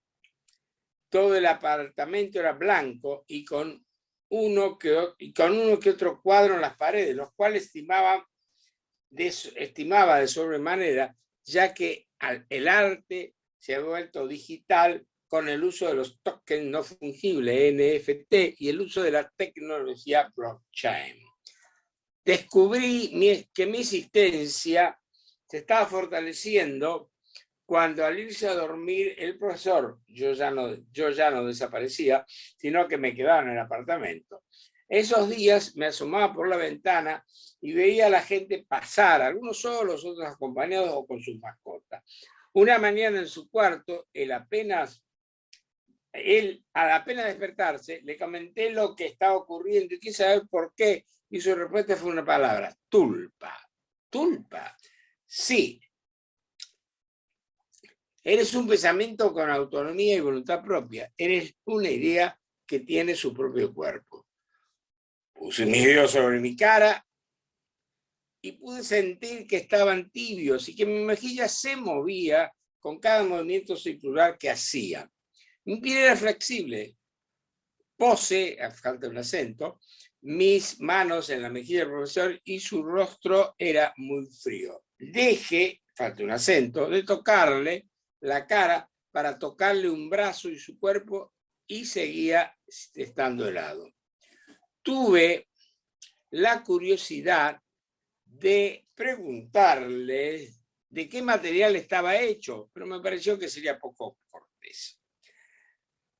Todo el apartamento era blanco y con uno que otro cuadro en las paredes, los cuales estimaba de sobremanera, ya que el arte se ha vuelto digital con el uso de los tokens no fungibles, NFT, y el uso de la tecnología blockchain. Descubrí que mi existencia se estaba fortaleciendo cuando al irse a dormir el profesor, yo ya no desaparecía, sino que me quedaba en el apartamento. Esos días me asomaba por la ventana y veía a la gente pasar, algunos solos, otros acompañados o con sus mascotas. Una mañana en su cuarto, al apenas despertarse, le comenté lo que estaba ocurriendo y quise saber por qué, y su respuesta fue una palabra: tulpa. ¿Tulpa? Sí. Eres un pensamiento con autonomía y voluntad propia. Eres una idea que tiene su propio cuerpo. Puse mis dedos sobre mi cara y pude sentir que estaban tibios y que mi mejilla se movía con cada movimiento circular que hacía. Mi piel era flexible. Pose, falta un acento, mis manos en la mejilla del profesor y su rostro era muy frío. Dejé, falta un acento, de tocarle la cara para tocarle un brazo y su cuerpo y seguía estando helado. Tuve la curiosidad de preguntarle de qué material estaba hecho, pero me pareció que sería poco cortés.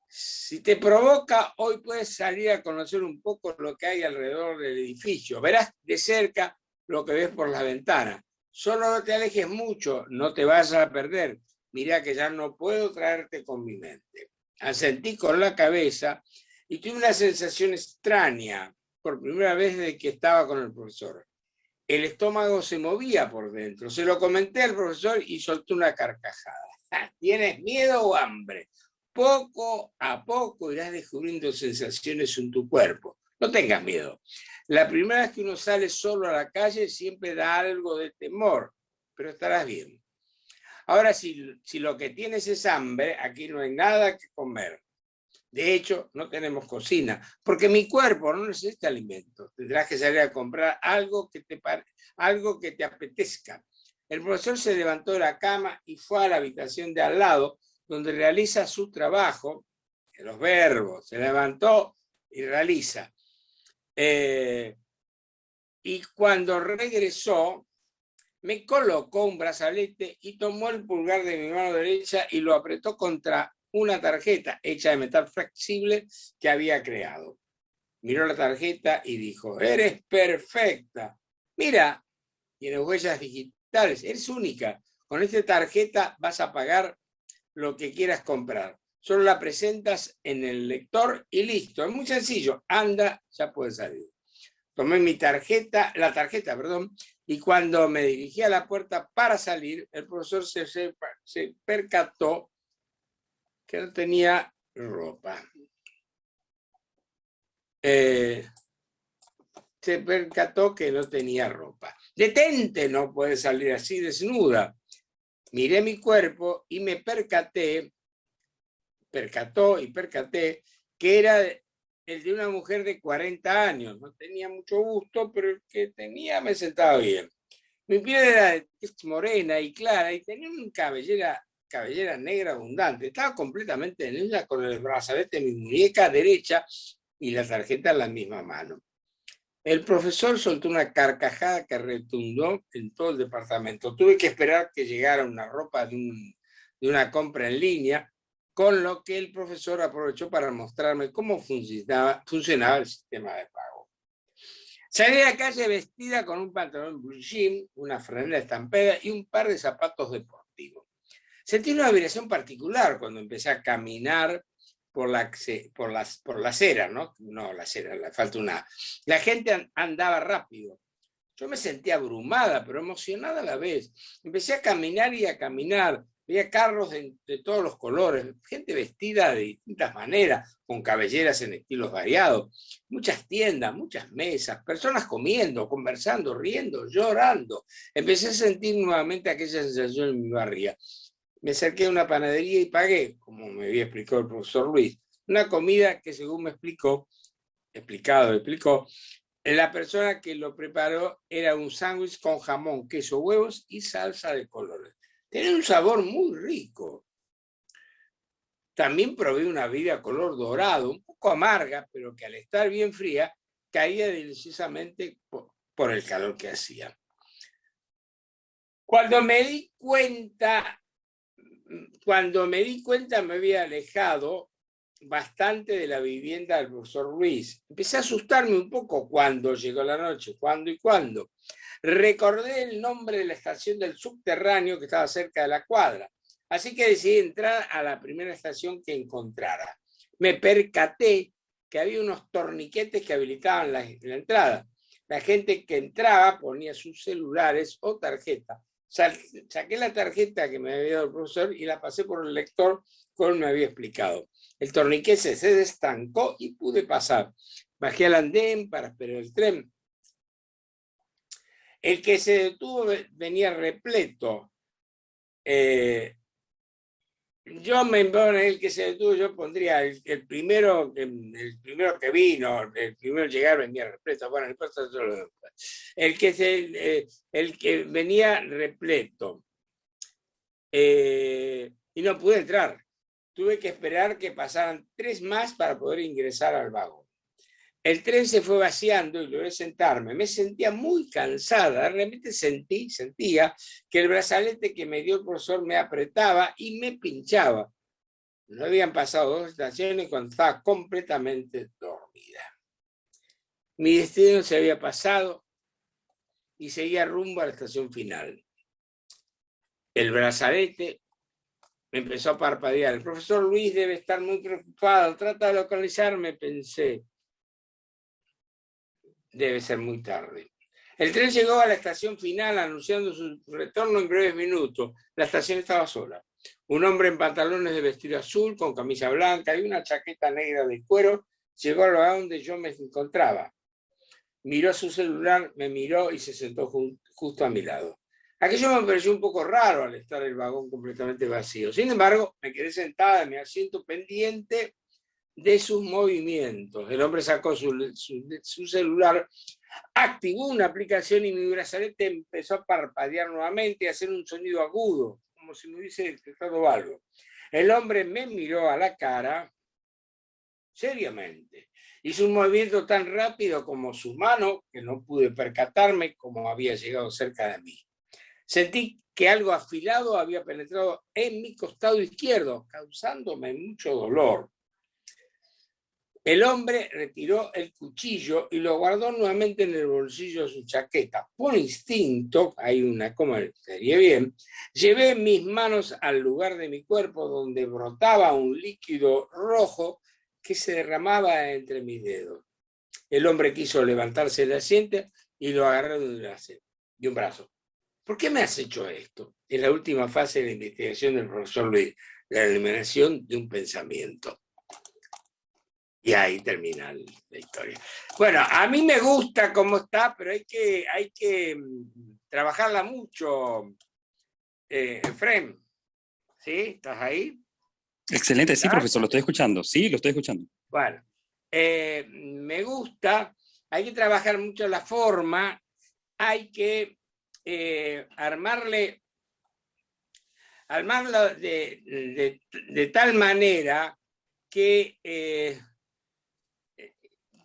Si te provoca, hoy puedes salir a conocer un poco lo que hay alrededor del edificio. Verás de cerca lo que ves por la ventana. Solo no te alejes mucho, no te vas a perder. Mira que ya no puedo traerte con mi mente. Asentí con la cabeza y tuve una sensación extraña por primera vez desde que estaba con el profesor. El estómago se movía por dentro. Se lo comenté al profesor y soltó una carcajada. ¿Tienes miedo o hambre? Poco a poco irás descubriendo sensaciones en tu cuerpo. No tengas miedo. La primera vez que uno sale solo a la calle siempre da algo de temor, pero estarás bien. Ahora, si lo que tienes es hambre, aquí no hay nada que comer. De hecho, no tenemos cocina, porque mi cuerpo no necesita alimentos. Tendrás que salir a comprar algo que te apetezca. El profesor se levantó de la cama y fue a la habitación de al lado, donde realiza su trabajo, los verbos, se levantó y realiza. Y cuando regresó, me colocó un brazalete y tomó el pulgar de mi mano derecha y lo apretó contra una tarjeta hecha de metal flexible que había creado. Miró la tarjeta y dijo: eres perfecta. Mira, tienes huellas digitales, eres única. Con esta tarjeta vas a pagar lo que quieras comprar. Solo la presentas en el lector y listo. Es muy sencillo. Anda, ya puedes salir. Tomé la tarjeta, y cuando me dirigí a la puerta para salir, el profesor se percató que no tenía ropa. Se percató que no tenía ropa. Detente, no puedes salir así desnuda. Miré mi cuerpo y me percaté que era el de una mujer de 40 años. No tenía mucho gusto, pero el que tenía me sentaba bien. Mi piel era morena y clara y tenía una cabellera negra abundante. Estaba completamente desnuda con el brazalete de mi muñeca derecha y la tarjeta en la misma mano. El profesor soltó una carcajada que retumbó en todo el departamento. Tuve que esperar que llegara una ropa de una compra en línea, con lo que el profesor aprovechó para mostrarme cómo funcionaba el sistema de pago. Salí a la calle vestida con un pantalón blue jean, una franela estampada y un par de zapatos deportivos. Sentí una vibración particular cuando empecé a caminar por la acera, ¿no? No, la acera, le falta una. La gente andaba rápido. Yo me sentía abrumada, pero emocionada a la vez. Empecé a caminar y a caminar. Veía carros de todos los colores, gente vestida de distintas maneras, con cabelleras en estilos variados, muchas tiendas, muchas mesas, personas comiendo, conversando, riendo, llorando. Empecé a sentir nuevamente aquella sensación en mi barriga. Me acerqué a una panadería y pagué, como me había explicado el profesor Luis, una comida que según me explicó, la persona que lo preparó era un sándwich con jamón, queso, huevos y salsa de colores. Tenía un sabor muy rico. También probé una bebida color dorado, un poco amarga, pero que al estar bien fría, caía deliciosamente por el calor que hacía. Cuando me di cuenta me había alejado bastante de la vivienda del profesor Luis. Empecé a asustarme un poco cuando llegó la noche, cuándo. Recordé el nombre de la estación del subterráneo que estaba cerca de la cuadra, así que decidí entrar a la primera estación que encontrara. Me percaté que había unos torniquetes que habilitaban la entrada. La gente que entraba ponía sus celulares o tarjeta. Saqué la tarjeta que me había dado el profesor y la pasé por el lector como me había explicado. El torniquete se destancó y pude pasar. Bajé al andén para esperar el tren. El que se detuvo venía repleto. Yo pondría el primero que vino, el primero llegar venía repleto. Bueno, no importa solo el que venía repleto. Y no pude entrar. Tuve que esperar que pasaran 3 más para poder ingresar al vagón. El tren se fue vaciando y logré sentarme. Me sentía muy cansada. Realmente sentía que el brazalete que me dio el profesor me apretaba y me pinchaba. No habían pasado 2 estaciones cuando estaba completamente dormida. Mi destino se había pasado y seguía rumbo a la estación final. El brazalete me empezó a parpadear. El profesor Luis debe estar muy preocupado. Trata de localizarme, pensé. Debe ser muy tarde. El tren llegó a la estación final anunciando su retorno en breves minutos. La estación estaba sola. Un hombre en pantalones de vestido azul, con camisa blanca y una chaqueta negra de cuero, llegó al lugar donde yo me encontraba. Miró su celular, me miró y se sentó justo a mi lado. Aquello me pareció un poco raro al estar el vagón completamente vacío. Sin embargo, me quedé sentada en mi asiento pendiente de sus movimientos. El hombre sacó su celular, activó una aplicación y mi brazalete empezó a parpadear nuevamente y a hacer un sonido agudo, como si me hubiese detectado algo. El hombre me miró a la cara seriamente. Hizo un movimiento tan rápido como su mano que no pude percatarme cómo había llegado cerca de mí. Sentí que algo afilado había penetrado en mi costado izquierdo, causándome mucho dolor. El hombre retiró el cuchillo y lo guardó nuevamente en el bolsillo de su chaqueta. Por instinto, como sería bien, llevé mis manos al lugar de mi cuerpo donde brotaba un líquido rojo que se derramaba entre mis dedos. El hombre quiso levantarse del asiento y lo agarré de un brazo. ¿Por qué me has hecho esto? Es la última fase de la investigación del profesor Luis, la eliminación de un pensamiento. Y ahí termina la historia. Bueno, a mí me gusta cómo está, pero hay que trabajarla mucho. Efrem, ¿sí? ¿Estás ahí? Excelente, sí, profesor, lo estoy escuchando. Sí, lo estoy escuchando. Bueno, me gusta, hay que trabajar mucho la forma, hay que armarla de tal manera que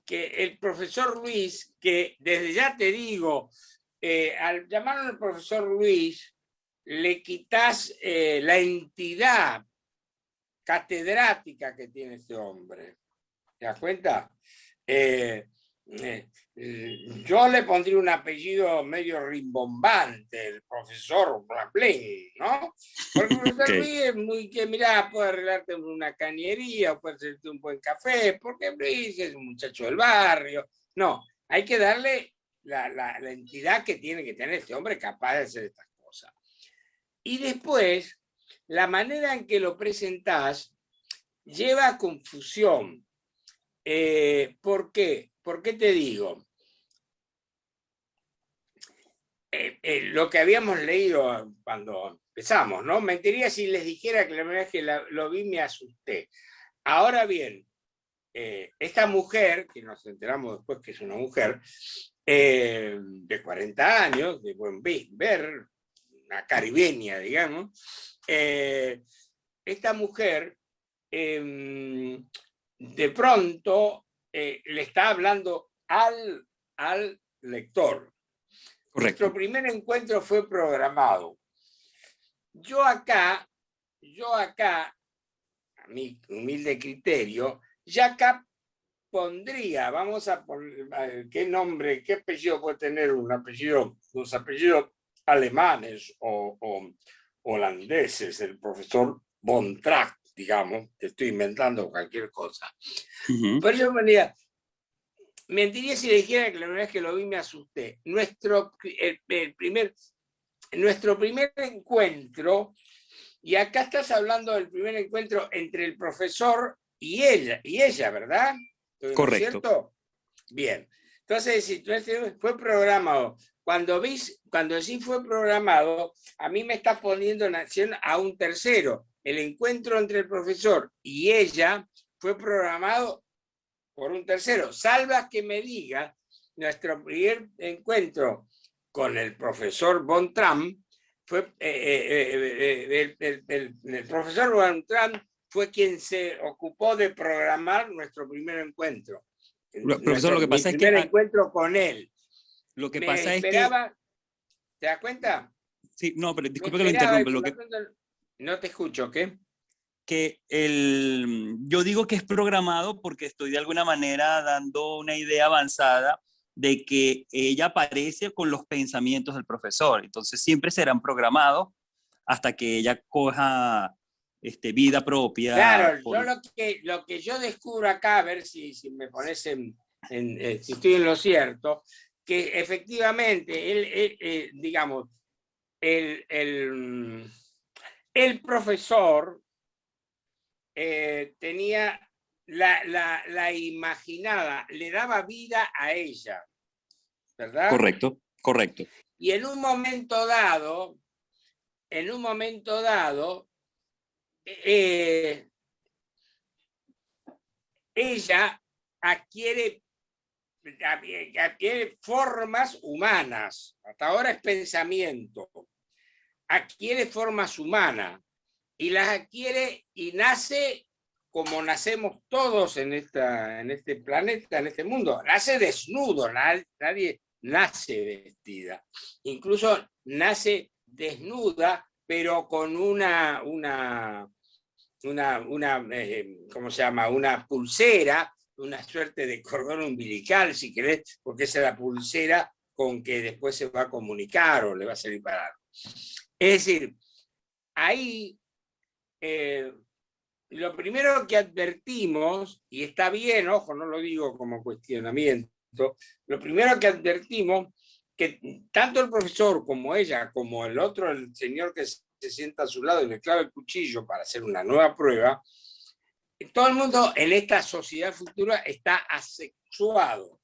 que el profesor Luis, que desde ya te digo, al llamarlo al profesor Luis, le quitas la entidad catedrática que tiene este hombre. ¿Te das cuenta? Yo le pondría un apellido medio rimbombante, el profesor Blablin, ¿no? Porque el profesor Luis es muy que, mirá, puede arreglarte una cañería, o puede hacerte un buen café, porque Luis es un muchacho del barrio. No, hay que darle la entidad que tiene que tener este hombre capaz de hacer estas cosas. Y después, la manera en que lo presentás lleva a confusión. ¿Por qué? ¿Por qué te digo? Lo que habíamos leído cuando empezamos, ¿no? Mentiría si les dijera que la primera vez que lo vi me asusté. Ahora bien, esta mujer, que nos enteramos después que es una mujer, de 40 años, de buen ver, una caribeña, digamos, esta mujer de pronto le está hablando al lector. Correcto. Nuestro primer encuentro fue programado. Yo acá, a mi humilde criterio, ya acá pondría, vamos a poner, ¿qué nombre, qué apellido puede tener un apellido, los apellidos alemanes o holandeses, el profesor von Trapp, digamos, te estoy inventando cualquier cosa. Pero yo mentiría si le dijera que la primera vez que lo vi me asusté. Nuestro primer encuentro, y acá estás hablando del primer encuentro entre el profesor y ella, ¿verdad? Correcto. ¿Cierto? Bien. Entonces, si fue programado, cuando sí fue programado, a mí me está poniendo en acción a un tercero. El encuentro entre el profesor y ella fue programado por un tercero. Salva que me diga, nuestro primer encuentro con el profesor von Trapp fue el profesor von Trapp fue quien se ocupó de programar nuestro primer encuentro. Profesor, lo que pasa es que... Mi primer encuentro con él. Lo que pasa es que... ¿Te das cuenta? Sí, no, pero disculpe que lo interrumpa. No te escucho, ¿qué? Que yo digo que es programado porque estoy de alguna manera dando una idea avanzada de que ella aparece con los pensamientos del profesor. Entonces siempre serán programados hasta que ella coja vida propia. Claro, yo lo que yo descubro acá, a ver si me pones si estoy en lo cierto, que efectivamente digamos, el profesor tenía la imaginada, le daba vida a ella, ¿verdad? Correcto. Y en un momento dado, ella adquiere formas humanas. Hasta ahora es pensamiento. Adquiere formas humanas y las adquiere y nace como nacemos todos en este planeta, en este mundo. Nace desnudo, nadie nace vestida. Incluso nace desnuda, pero con ¿cómo se llama? Una pulsera, una suerte de cordón umbilical, si querés, porque esa es la pulsera con que después se va a comunicar o le va a servir para algo. Es decir, ahí lo primero que advertimos, y está bien, ojo, no lo digo como cuestionamiento, lo primero que advertimos, que tanto el profesor como ella, como el otro, el señor que se sienta a su lado y le clava el cuchillo para hacer una nueva prueba, todo el mundo en esta sociedad futura está asexuado.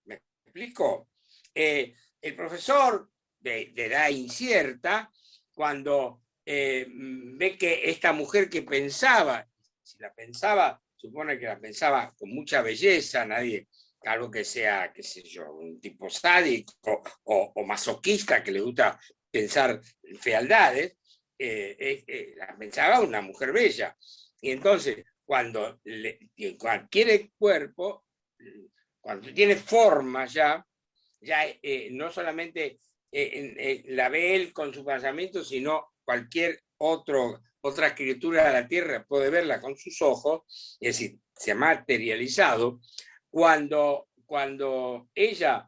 ¿Me explico? El profesor de edad incierta, cuando ve que esta mujer que pensaba, si la pensaba, supone que la pensaba con mucha belleza, nadie, algo que sea, qué sé yo, un tipo sádico o masoquista que le gusta pensar fealdades, la pensaba una mujer bella. Y entonces, cuando cualquier cuerpo, cuando tiene forma ya no solamente la ve él con su pensamiento, sino cualquier otra criatura de la tierra puede verla con sus ojos, es decir, se ha materializado. Cuando ella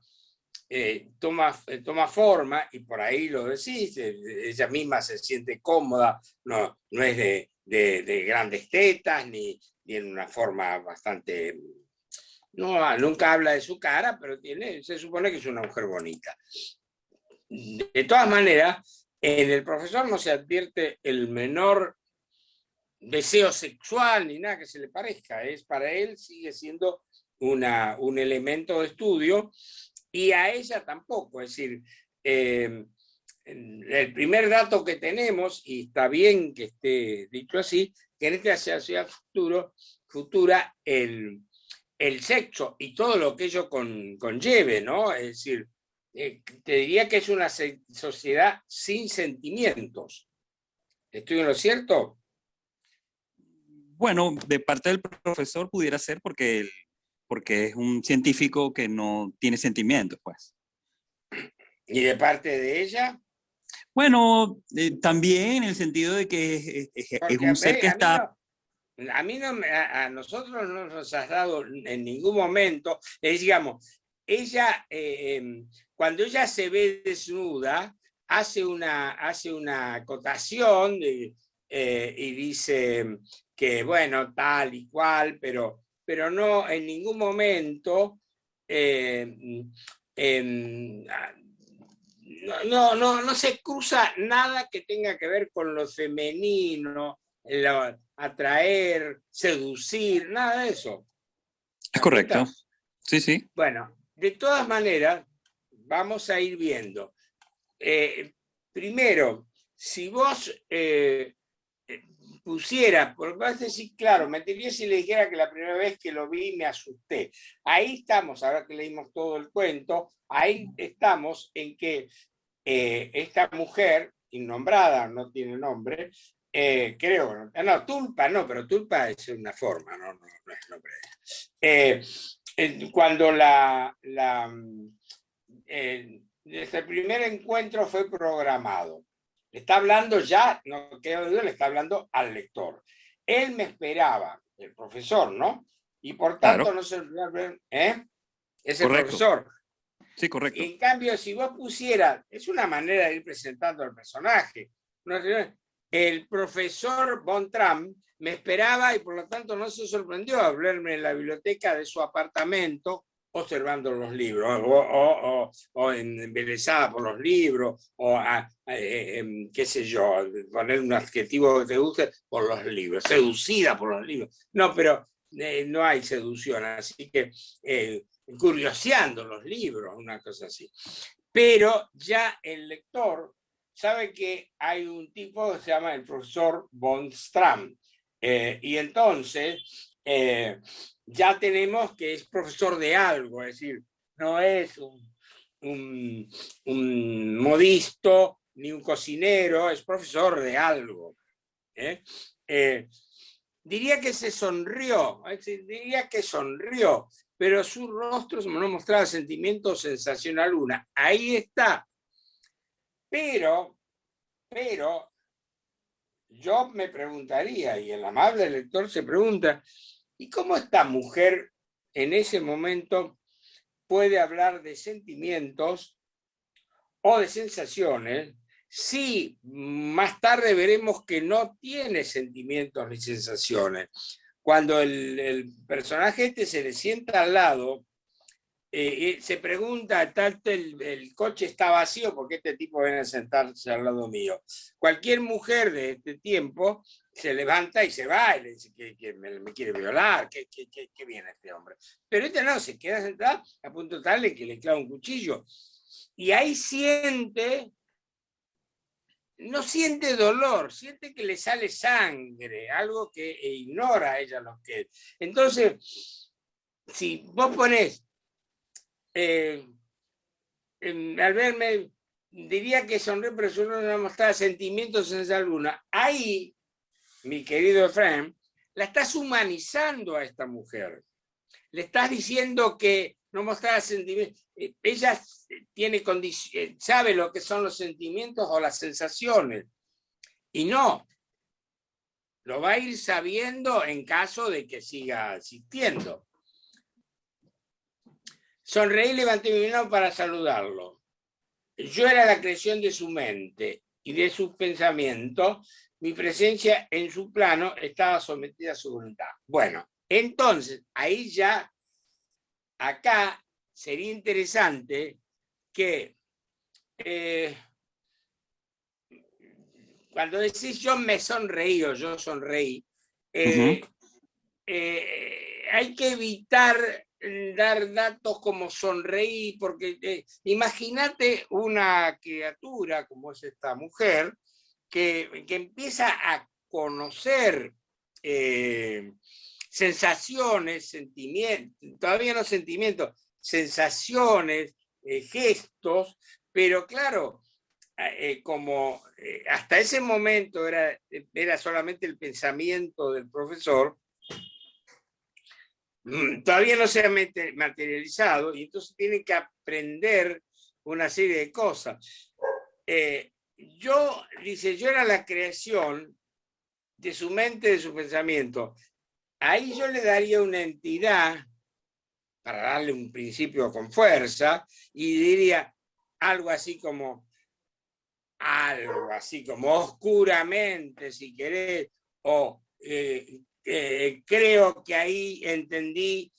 toma forma, y por ahí lo decís, ella misma se siente cómoda, no es de grandes tetas, ni en una forma bastante... No, nunca habla de su cara, pero se supone que es una mujer bonita. De todas maneras, en el profesor no se advierte el menor deseo sexual ni nada que se le parezca. Para él sigue siendo un elemento de estudio, y a ella tampoco. Es decir, el primer dato que tenemos, y está bien que esté dicho así, que en esta sociedad futura el sexo y todo lo que ello conlleve, ¿no? Es decir, te diría que es una sociedad sin sentimientos. ¿Estoy en lo cierto? Bueno, de parte del profesor pudiera ser porque es un científico que no tiene sentimientos, pues. ¿Y de parte de ella? Bueno, también en el sentido de que es un ser que está... A nosotros no nos has dado en ningún momento, digamos, ella, cuando ella se ve desnuda, hace una acotación y dice que, bueno, tal y cual, pero no en ningún momento no se cruza nada que tenga que ver con lo femenino, atraer, seducir, nada de eso. Es correcto. Sí, sí. Bueno, de todas maneras, vamos a ir viendo. Primero, si vos pusieras, porque vas a decir, claro, mentiría si le dijera que la primera vez que lo vi me asusté. Ahí estamos, ahora que leímos todo el cuento, ahí estamos en que esta mujer, innombrada, no tiene nombre, creo, no, Tulpa no, pero Tulpa es una forma, no es nombre. Cuando desde el primer encuentro fue programado, le está hablando ya, no queda duda, le está hablando al lector. Él me esperaba, el profesor, ¿no? Y por tanto, claro, no se es el correcto. Profesor. Sí, correcto. En cambio, si vos pusieras, es una manera de ir presentando al personaje. El profesor Von Trapp me esperaba y por lo tanto no se sorprendió a verme en la biblioteca de su apartamento observando los libros, o embelesada por los libros, o qué sé yo, poner un adjetivo que te guste, por los libros, seducida por los libros. No, pero no hay seducción, así que curioseando los libros, una cosa así. Pero ya el lector sabe que hay un tipo que se llama el profesor Von Trapp, y entonces ya tenemos que es profesor de algo, es decir, no es un modisto ni un cocinero, es profesor de algo. Diría que se sonrió, pero su rostro no mostraba sentimiento, sensación alguna. Ahí está. Pero yo me preguntaría, y el amable lector se pregunta, ¿y cómo esta mujer en ese momento puede hablar de sentimientos o de sensaciones si más tarde veremos que no tiene sentimientos ni sensaciones? Cuando el personaje se le sienta al lado, se pregunta, el coche está vacío, ¿por qué este tipo viene a sentarse al lado mío? Cualquier mujer de este tiempo se levanta y se va y le dice que me quiere violar, que viene este hombre. Pero este no, se queda sentado a punto tal de que le clava un cuchillo. Y ahí no siente dolor, siente que le sale sangre, algo que ignora a ella lo que es. Entonces, si vos ponés, al verme, diría que sonríe, pero solo no mostraba sentimientos en esa alguna. Ahí, mi querido Efraín, la estás humanizando a esta mujer. Le estás diciendo que no mostrará sentimientos. Ella sabe lo que son los sentimientos o las sensaciones. Y no. Lo va a ir sabiendo en caso de que siga asistiendo. Sonreí y levanté mi mano para saludarlo. Yo era la creación de su mente y de sus pensamientos. Mi presencia en su plano estaba sometida a su voluntad. Bueno, entonces, ahí ya, acá sería interesante que cuando decís yo me sonreí o yo sonreí, hay que evitar dar datos como sonreí, porque imagínate una criatura como es esta mujer, que empieza a conocer sensaciones, sentimientos, todavía no sentimientos, sensaciones, gestos, pero claro, como hasta ese momento era solamente el pensamiento del profesor, todavía no se ha materializado y entonces tiene que aprender una serie de cosas. Yo era la creación de su mente, de su pensamiento. Ahí yo le daría una entidad para darle un principio con fuerza y diría algo así como oscuramente, si querés, o creo que ahí entendí,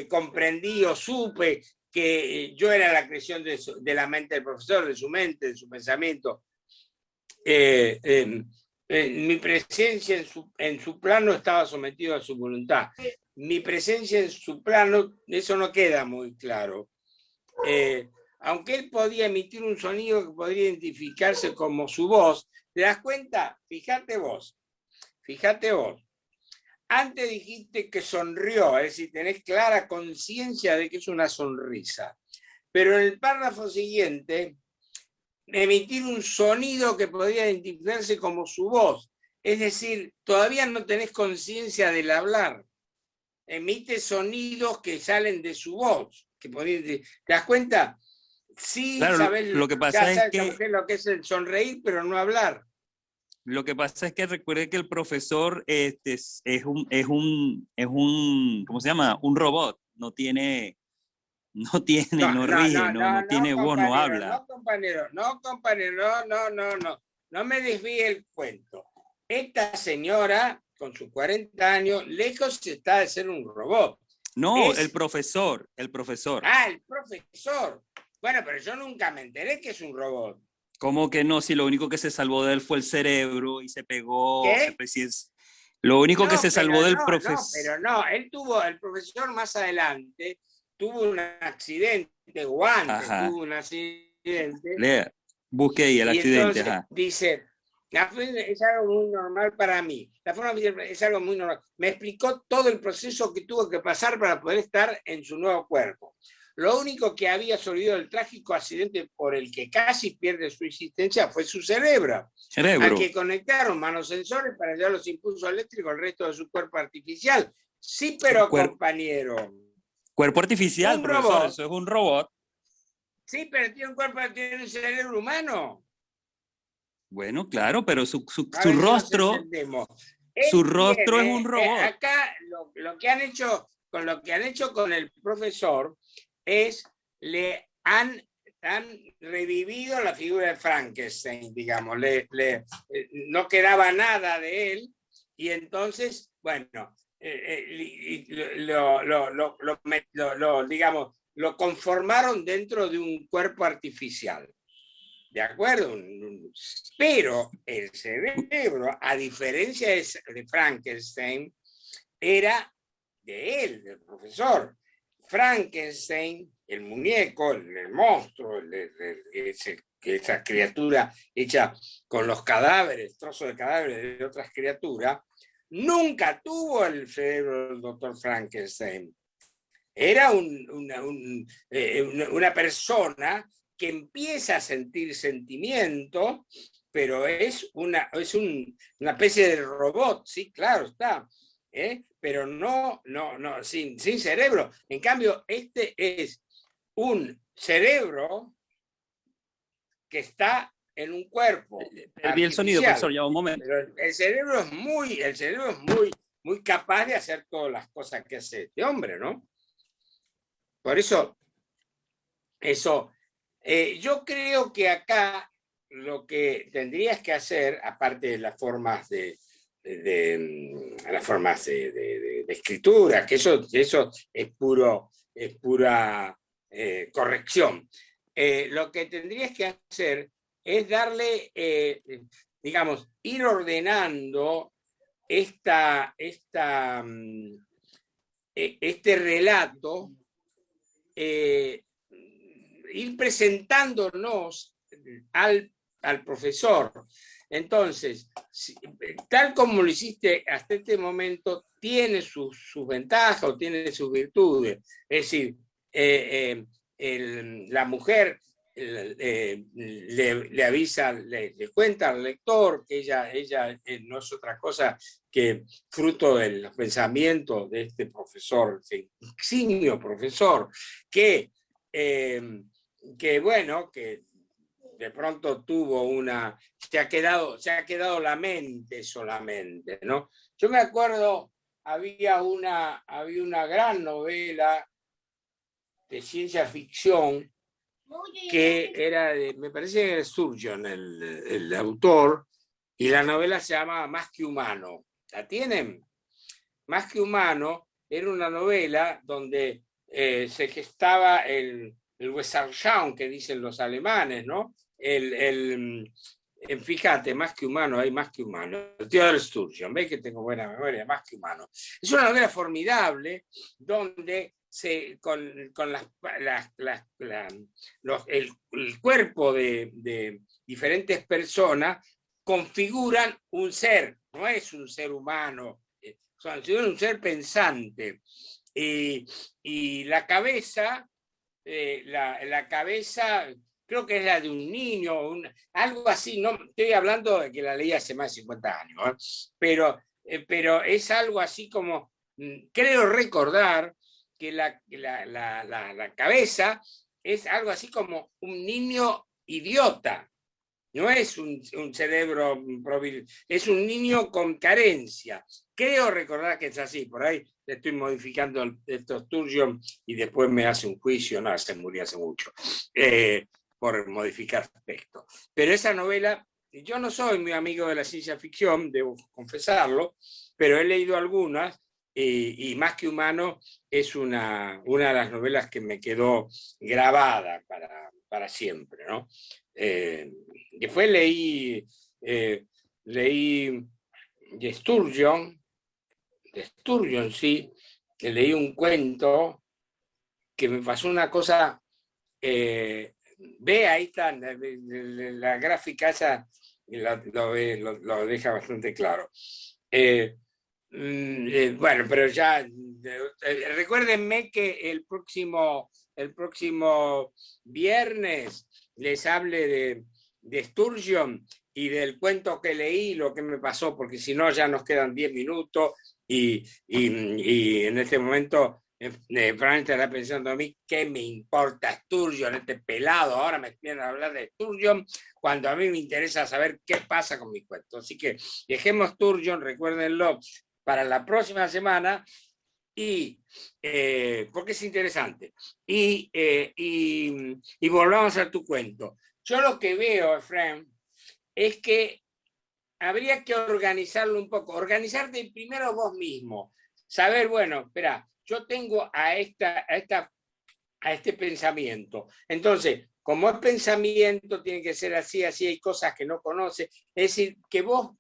comprendí o supe que yo era la creación de la mente del profesor, de su mente, de su pensamiento. Mi presencia en su plano estaba sometido a su voluntad. Mi presencia en su plano, eso no queda muy claro. Aunque él podía emitir un sonido que podría identificarse como su voz, ¿te das cuenta? Fíjate vos. Antes dijiste que sonrió, es decir, tenés clara conciencia de que es una sonrisa. Pero en el párrafo siguiente, emitir un sonido que podría identificarse como su voz. Es decir, todavía no tenés conciencia del hablar. Emite sonidos que salen de su voz. ¿Te das cuenta? Sí, claro, sabes lo que pasa es que lo que es el sonreír, pero no hablar. Lo que pasa es que recuerde que el profesor es un, ¿cómo se llama? Un robot, no ríe, no tiene voz, no habla. No, compañero, no me desvíe el cuento. Esta señora, con sus 40 años, lejos está de ser un robot. No, el profesor. Ah, el profesor. Bueno, pero yo nunca me enteré que es un robot. ¿Cómo que no? Si lo único que se salvó de él fue el cerebro y se pegó. ¿Qué? Lo único que se salvó del profesor. No, pero no, el profesor más adelante tuvo un accidente, o antes tuvo un accidente. Lea, busque ahí el accidente. Entonces, dice, es algo muy normal para mí. La forma es algo muy normal. Me explicó todo el proceso que tuvo que pasar para poder estar en su nuevo cuerpo. Lo único que había sobrevivido del trágico accidente por el que casi pierde su existencia fue su cerebro. Al que conectaron manosensores para llevar los impulsos eléctricos al resto de su cuerpo artificial. Sí, pero compañero. Cuerpo artificial, un profesor, robot. eso es un robot. Sí, pero tiene un cerebro humano. Bueno, claro, pero su rostro, su rostro es un robot. Acá lo que han hecho con el profesor es le han revivido la figura de Frankenstein, digamos, no quedaba nada de él y entonces, bueno, digamos, lo conformaron dentro de un cuerpo artificial. ¿De acuerdo? Pero el cerebro, a diferencia de Frankenstein, era de él, del profesor. Frankenstein, el muñeco, el monstruo, esa criatura hecha con los cadáveres, trozos de cadáveres de otras criaturas, nunca tuvo el cerebro del doctor Frankenstein. Era una persona que empieza a sentir sentimiento, pero es una especie de robot, sí, claro está. pero no, sin cerebro. En cambio, este es un cerebro que está en un cuerpo. Perdí el sonido, profesor, ya un momento. Pero el cerebro es muy capaz de hacer todas las cosas que hace este hombre, ¿no? Por eso, yo creo que acá lo que tendrías que hacer, aparte de las formas de escritura, que eso es pura corrección. Lo que tendrías que hacer es darle, digamos, ir ordenando este relato, ir presentándonos al profesor. Entonces, tal como lo hiciste hasta este momento, tiene sus ventajas o tiene sus virtudes. Es decir, la mujer le avisa, le cuenta al lector que ella no es otra cosa que fruto del pensamiento de este profesor, este eximio profesor, que bueno, que de pronto se ha quedado la mente solamente, ¿no? Yo me acuerdo, había una gran novela de ciencia ficción que era me parece que era Sturgeon el autor, y la novela se llama Más que humano. ¿La tienen? Más que humano era una novela donde se gestaba el Weserschau, que dicen los alemanes, ¿no? Fíjate, Más que humano, hay Más que humano. El tío del Sturgeon, ¿ves que tengo buena memoria? Más que humano. Es una novela formidable donde con el cuerpo de diferentes personas configuran un ser, no es un ser humano, es un ser pensante. Y la cabeza, la cabeza creo que es la de un niño, algo así, no estoy hablando de que la leí hace más de 50 años, pero es algo así como, creo recordar que la cabeza es algo así como un niño idiota, no es un cerebro provisto, es un niño con carencia. Creo recordar que es así, por ahí le estoy modificando estos Sturgeon y después me hace un juicio, no, se murió hace mucho, por modificar aspectos. Pero esa novela, yo no soy muy amigo de la ciencia ficción, debo confesarlo, pero he leído algunas, y Más que humano es una de las novelas que me quedó grabada para siempre, ¿no? Después leí de Sturgeon, sí, que leí un cuento que me pasó una cosa, ve, ahí está, la gráfica esa lo deja bastante claro. Bueno, pero ya recuérdenme que el próximo viernes les hable de Sturgeon y del cuento que leí, lo que me pasó, porque si no ya nos quedan 10 minutos y en este momento Fran estará pensando a mí, ¿qué me importa Sturgeon, este pelado? Ahora me vienen a hablar de Sturgeon, cuando a mí me interesa saber qué pasa con mi cuento. Así que dejemos Sturgeon, recuérdenlo, para la próxima semana, porque es interesante. Y volvamos a tu cuento. Yo lo que veo, Efraín, es que habría que organizarlo un poco. Organizarte primero vos mismo. Saber, bueno, espera, yo tengo a este pensamiento. Entonces, como es pensamiento, tiene que ser así, hay cosas que no conoce. Es decir, que vos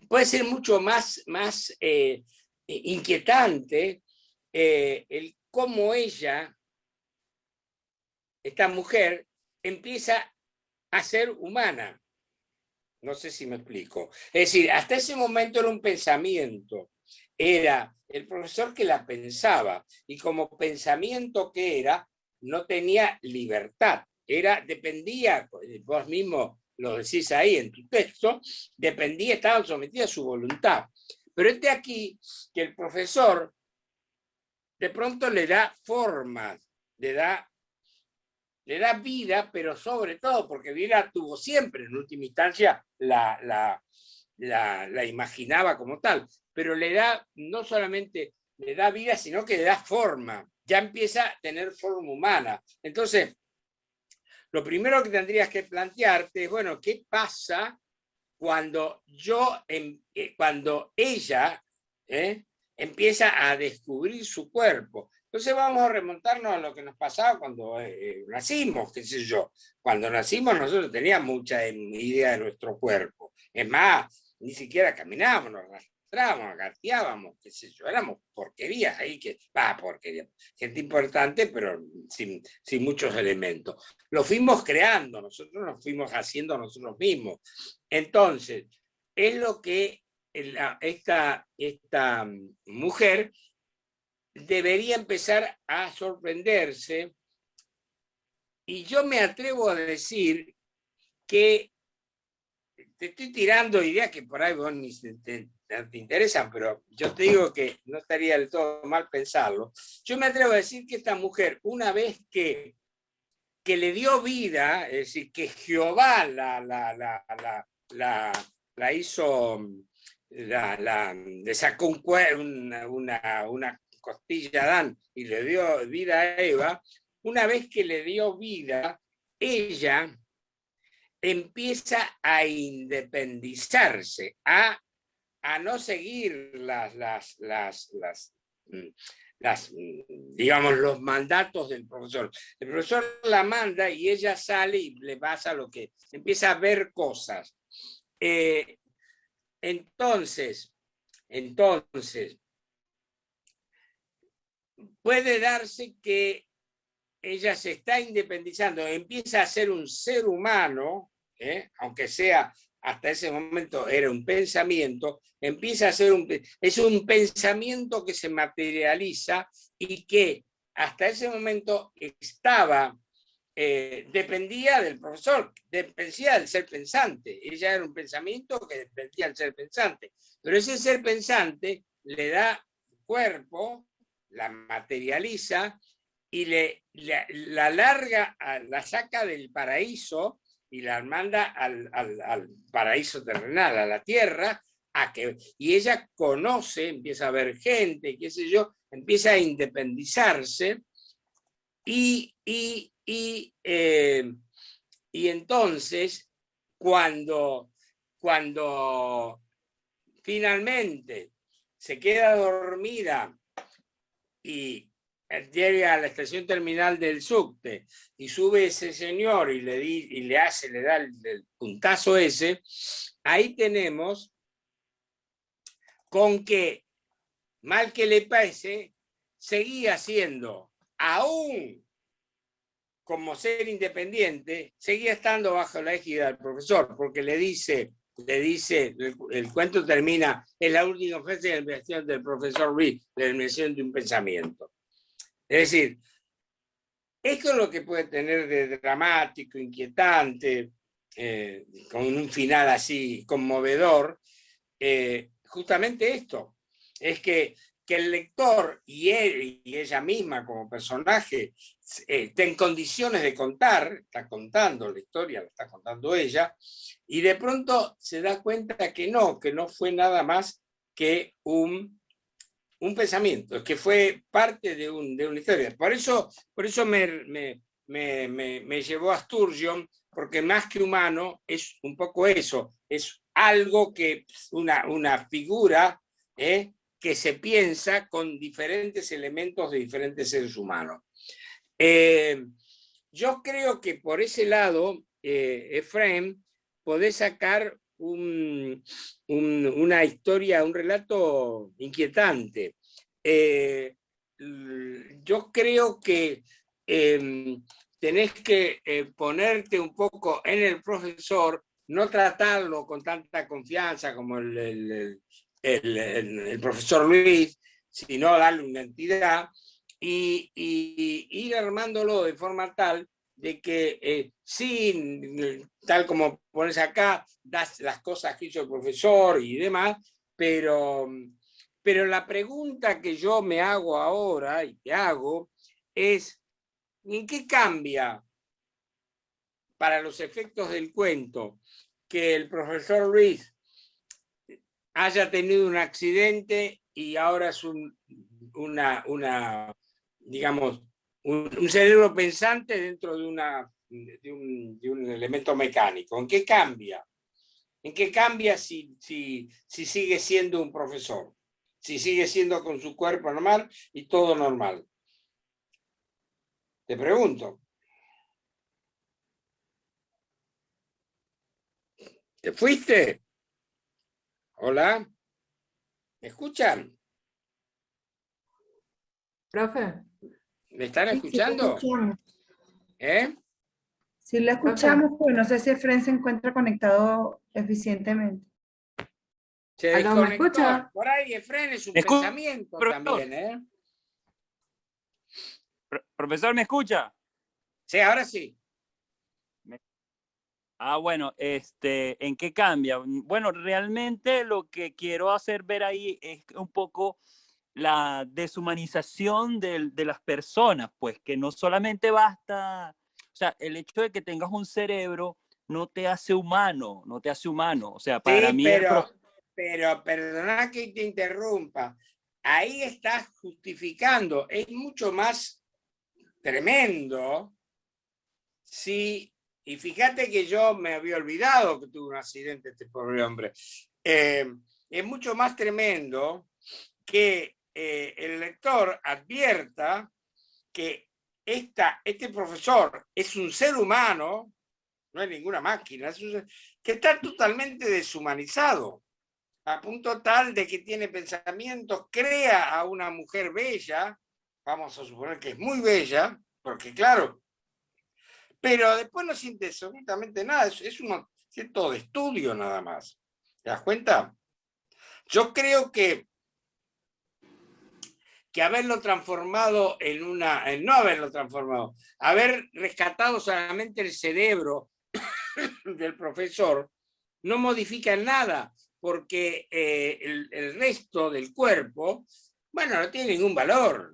puede ser mucho más inquietante el cómo ella, esta mujer, empieza a ser humana. No sé si me explico. Es decir, hasta ese momento era un pensamiento. Era el profesor que la pensaba, y como pensamiento que era, no tenía libertad. Dependía, vos mismo lo decís ahí en tu texto, estaban sometidas a su voluntad. Pero aquí que el profesor de pronto le da forma, le da vida, pero sobre todo, porque vida tuvo siempre, en última instancia, la imaginaba como tal, pero no solamente le da vida, sino que le da forma, ya empieza a tener forma humana. Entonces, lo primero que tendrías que plantearte es, bueno, ¿qué pasa cuando cuando ella empieza a descubrir su cuerpo? Entonces vamos a remontarnos a lo que nos pasaba cuando nacimos, qué sé yo. Cuando nacimos nosotros teníamos mucha idea de nuestro cuerpo. Es más, ni siquiera caminábamos, nos arrastrábamos, gateábamos, qué sé yo. Éramos porquerías ahí, porquerías. Gente importante, pero sin muchos elementos. Lo fuimos creando, nosotros nos fuimos haciendo nosotros mismos. Entonces, es lo que esta mujer debería empezar a sorprenderse, y yo me atrevo a decir que te estoy tirando ideas que por ahí vos ni te interesan, pero yo te digo que no estaría del todo mal pensarlo. Yo me atrevo a decir que esta mujer, una vez que le dio vida, es decir, que Jehová la hizo, le sacó una costilla a Adán y le dio vida a Eva, una vez que le dio vida, ella empieza a independizarse, a no seguir digamos, los mandatos del profesor. El profesor la manda y ella sale y le pasa lo que empieza a ver cosas. Entonces, puede darse que ella se está independizando, empieza a ser un ser humano, aunque sea hasta ese momento era un pensamiento, empieza a ser es un pensamiento que se materializa y que hasta ese momento dependía del profesor, dependía del ser pensante. Ella era un pensamiento que dependía del ser pensante, pero ese ser pensante le da cuerpo, la materializa y la larga, la saca del paraíso y la manda al paraíso terrenal, a la tierra, y ella empieza a ver gente, qué sé yo, empieza a independizarse y entonces cuando finalmente se queda dormida y llega a la estación terminal del subte y sube ese señor y le da el puntazo ese, ahí tenemos con que, mal que le pese, seguía siendo, aún como ser independiente, seguía estando bajo la égida del profesor, porque le dice, el cuento termina, es la última frase de la investigación del profesor Reed, de la invención de un pensamiento. Es decir, esto es lo que puede tener de dramático, inquietante, con un final así conmovedor, justamente esto, es que el lector y ella misma como personaje está en condiciones de está contando la historia, la está contando ella, y de pronto se da cuenta que no fue nada más que un pensamiento, que fue parte de una historia. Por eso me llevó a Sturgeon, porque más que humano es un poco eso, es algo que, una figura, que se piensa con diferentes elementos de diferentes seres humanos. Yo creo que por ese lado, Efraín, podés sacar una historia, un relato inquietante. Yo creo que tenés que ponerte un poco en el profesor, no tratarlo con tanta confianza como el profesor Luis, sino darle una entidad y ir armándolo de forma tal sí, tal como pones acá, das las cosas que hizo el profesor y demás, pero la pregunta que yo me hago ahora y te hago es, ¿en qué cambia para los efectos del cuento que el profesor Ruiz haya tenido un accidente y ahora es digamos, un cerebro pensante dentro de un elemento mecánico? ¿En qué cambia? ¿En qué cambia si sigue siendo un profesor? Si sigue siendo con su cuerpo normal y todo normal. Te pregunto. ¿Te fuiste? Hola. ¿Me escuchan? Profe. ¿Me están Sí, escuchando? sí, lo escuchamos. ¿Eh? Sí, lo escuchamos, pero no sé si Efren se encuentra conectado eficientemente. Se ¿Aló, me desconectó. escucha? Por ahí Efren es un ¿Me escucha, pensamiento profesor? también, ¿eh? Profesor, ¿me escucha? Sí, ahora sí. Bueno, ¿en qué cambia? Bueno, realmente lo que quiero hacer ver ahí es un poco la deshumanización de las personas, pues que no solamente basta, o sea, el hecho de que tengas un cerebro no te hace humano, no te hace humano. O sea, para Sí, mí pero perdona que te interrumpa. Ahí estás justificando. Es mucho más tremendo. Sí, y fíjate que yo me había olvidado que tuvo un accidente este pobre hombre. Es mucho más tremendo que el lector advierta que este profesor es un ser humano, no es ninguna máquina, que está totalmente deshumanizado, a punto tal de que tiene pensamientos, crea a una mujer bella, vamos a suponer que es muy bella, porque claro, pero después no siente absolutamente nada, es un objeto de estudio nada más. ¿Te das cuenta? Yo creo que haberlo transformado no haberlo transformado, haber rescatado solamente el cerebro del profesor, no modifica nada, porque el resto del cuerpo, bueno, no tiene ningún valor.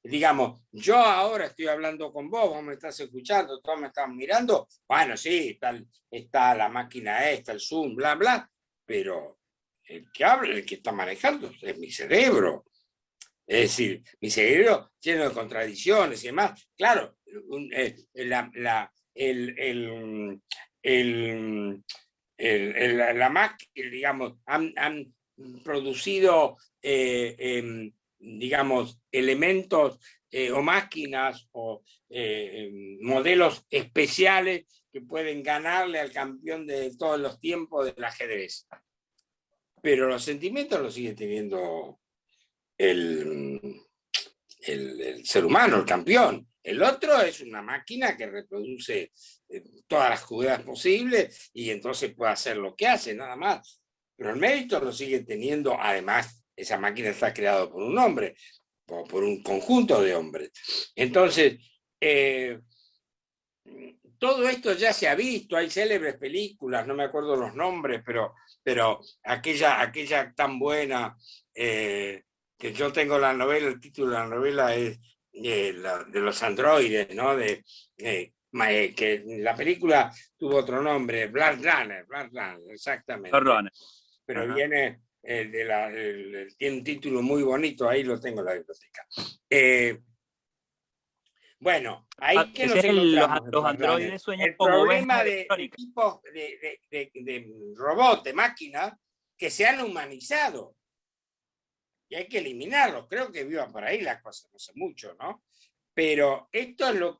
Digamos, yo ahora estoy hablando con vos me estás escuchando, todos me están mirando, bueno, sí, está la máquina esta, el Zoom, bla, bla, pero el que habla, el que está manejando es mi cerebro. Es decir, mi cerebro lleno de contradicciones y demás. Claro, la máquina, digamos, han producido, digamos, elementos o máquinas o modelos especiales que pueden ganarle al campeón de todos los tiempos del ajedrez. Pero los sentimientos los sigue teniendo el ser humano, el campeón. El otro es una máquina que reproduce todas las jugadas posibles y entonces puede hacer lo que hace, nada más. Pero el mérito lo sigue teniendo, además, esa máquina está creada por un hombre, o por un conjunto de hombres. Entonces, todo esto ya se ha visto, hay célebres películas, no me acuerdo los nombres, pero aquella tan buena, que yo tengo la novela, el título de la novela es de los androides, ¿no? Que la película tuvo otro nombre, Blade Runner, exactamente. Pero Ajá. viene tiene un título muy bonito, ahí lo tengo en la biblioteca. Bueno, ahí que nos encontramos. Los androides sueñan el con problema de tipos de robots, de máquinas, que se han humanizado. Y hay que eliminarlos. Creo que viva por ahí la cosa, no sé mucho, ¿no? Pero esto es lo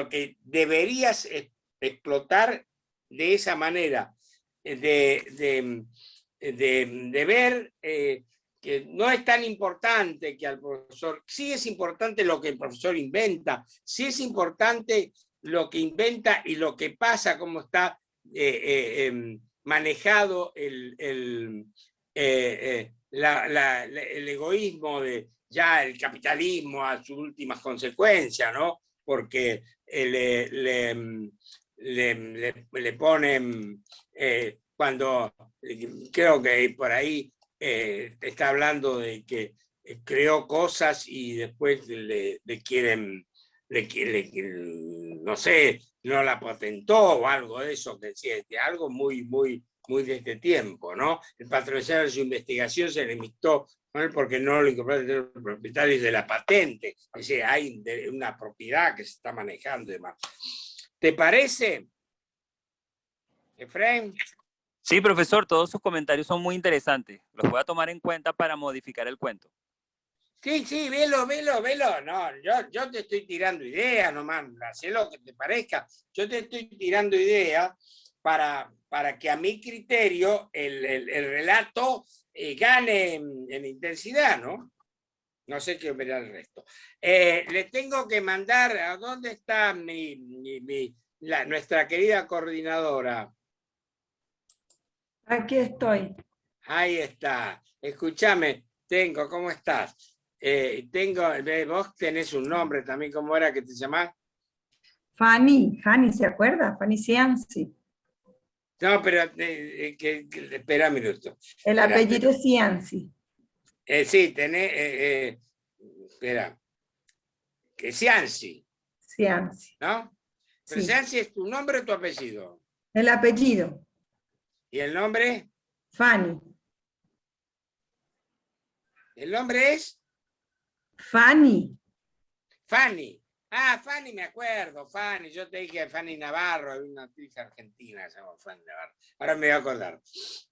que deberías explotar de esa manera, de ver que no es tan importante que al profesor, sí es importante lo que el profesor inventa, sí es importante lo que inventa y lo que pasa, cómo está manejado el egoísmo de ya el capitalismo a sus últimas consecuencias, ¿no? porque le ponen, cuando creo que por ahí está hablando de que creó cosas y después le quieren, no sé, no la patentó o algo de eso, que algo muy de este tiempo, ¿no? El patrocinador de su investigación se limitó con él porque no lo incorporó entre los propietarios de la patente. Es decir, hay una propiedad que se está manejando y demás. ¿Te parece, Efraín? Sí, profesor, todos sus comentarios son muy interesantes. Los voy a tomar en cuenta para modificar el cuento. Sí, velo. No, yo te estoy tirando ideas nomás, hacé lo que te parezca. Yo te estoy tirando ideas para que a mi criterio el relato gane en intensidad, ¿no? No sé qué verá el resto. Les tengo que mandar, ¿a dónde está nuestra querida coordinadora? Aquí estoy. Ahí está. Escúchame, ¿cómo estás? Vos tenés un nombre también, ¿cómo era que te llamás? Fanny, ¿se acuerda? Fanny Cianci. No, pero espera un minuto. El apellido es Cianci. Sí, tenés, espera, que Cianci. Cianci. ¿No? Pero Sí. Cianci es tu nombre o tu apellido. El apellido. ¿Y el nombre? Fanny. ¿El nombre es? Fanny. Fanny. Ah, Fanny, me acuerdo, Fanny. Yo te dije Fanny Navarro, hay una actriz argentina que se llama Fanny Navarro. Ahora me voy a acordar.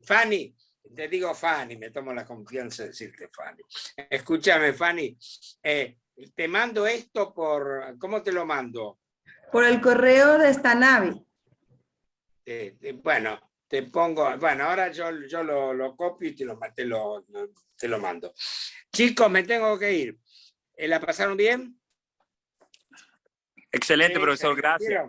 Fanny, te digo Fanny, me tomo la confianza de decirte Fanny. Escúchame, Fanny, te mando esto por... ¿Cómo te lo mando? Por el correo de esta nave. Bueno, te pongo... Bueno, ahora yo lo copio y te lo mando. Chicos, me tengo que ir. ¿La pasaron bien? Excelente, Sí, profesor, gracias.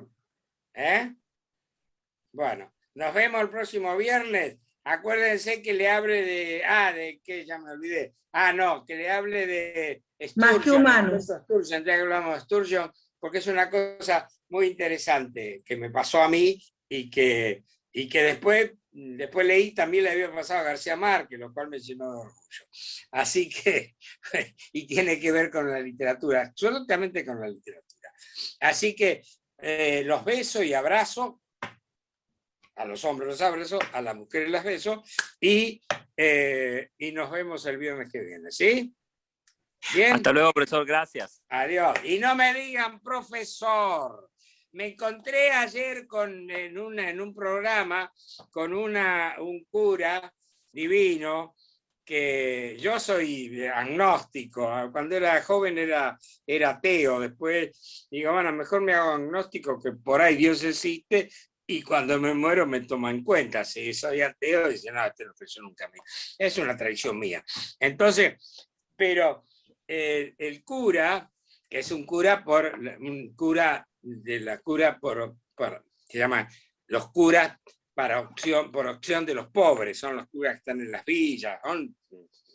Bueno, nos vemos el próximo viernes. Acuérdense que le hable de ¿qué? Ya me olvidé. No, que le hable de Sturgeon. Más que humanos. Sturgeon, ya que hablamos de Sturgeon, porque es una cosa muy interesante que me pasó a mí y que después leí, también le había pasado a García Márquez, lo cual me llenó de orgullo. Así que, y tiene que ver con la literatura, absolutamente con la literatura. Así que los beso y abrazo, a los hombres los abrazo, a las mujeres las beso, y nos vemos el viernes que viene, ¿sí? ¿Bien? Hasta luego, profesor, gracias. Adiós. Y no me digan profesor. Me encontré ayer en un programa con un cura divino, que yo soy agnóstico. Cuando era joven era ateo. Después digo, bueno, mejor me hago agnóstico, que por ahí Dios existe, y cuando me muero me toma en cuenta. Si soy ateo, dice, no, este no ofreció nunca. Es una tradición mía. Entonces, pero el cura, que es un cura se llama los curas por opción de los pobres, son los curas que están en las villas, son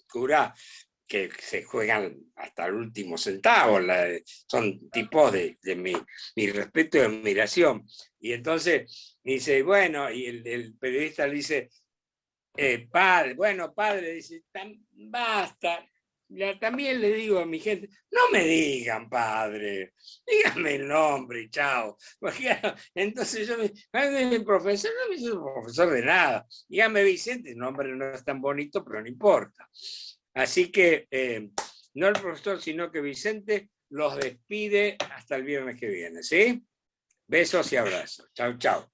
curas que se juegan hasta el último centavo, son tipos de mi respeto y admiración. Y entonces dice, bueno, y el periodista le dice, padre, dice, basta. También le digo a mi gente, no me digan padre, díganme el nombre y chao. Porque, entonces mi profesor no me hizo profesor de nada. Dígame Vicente, el nombre no es tan bonito, pero no importa. Así que no el profesor, sino que Vicente los despide hasta el viernes que viene, ¿sí? Besos y abrazos. Chau, chau.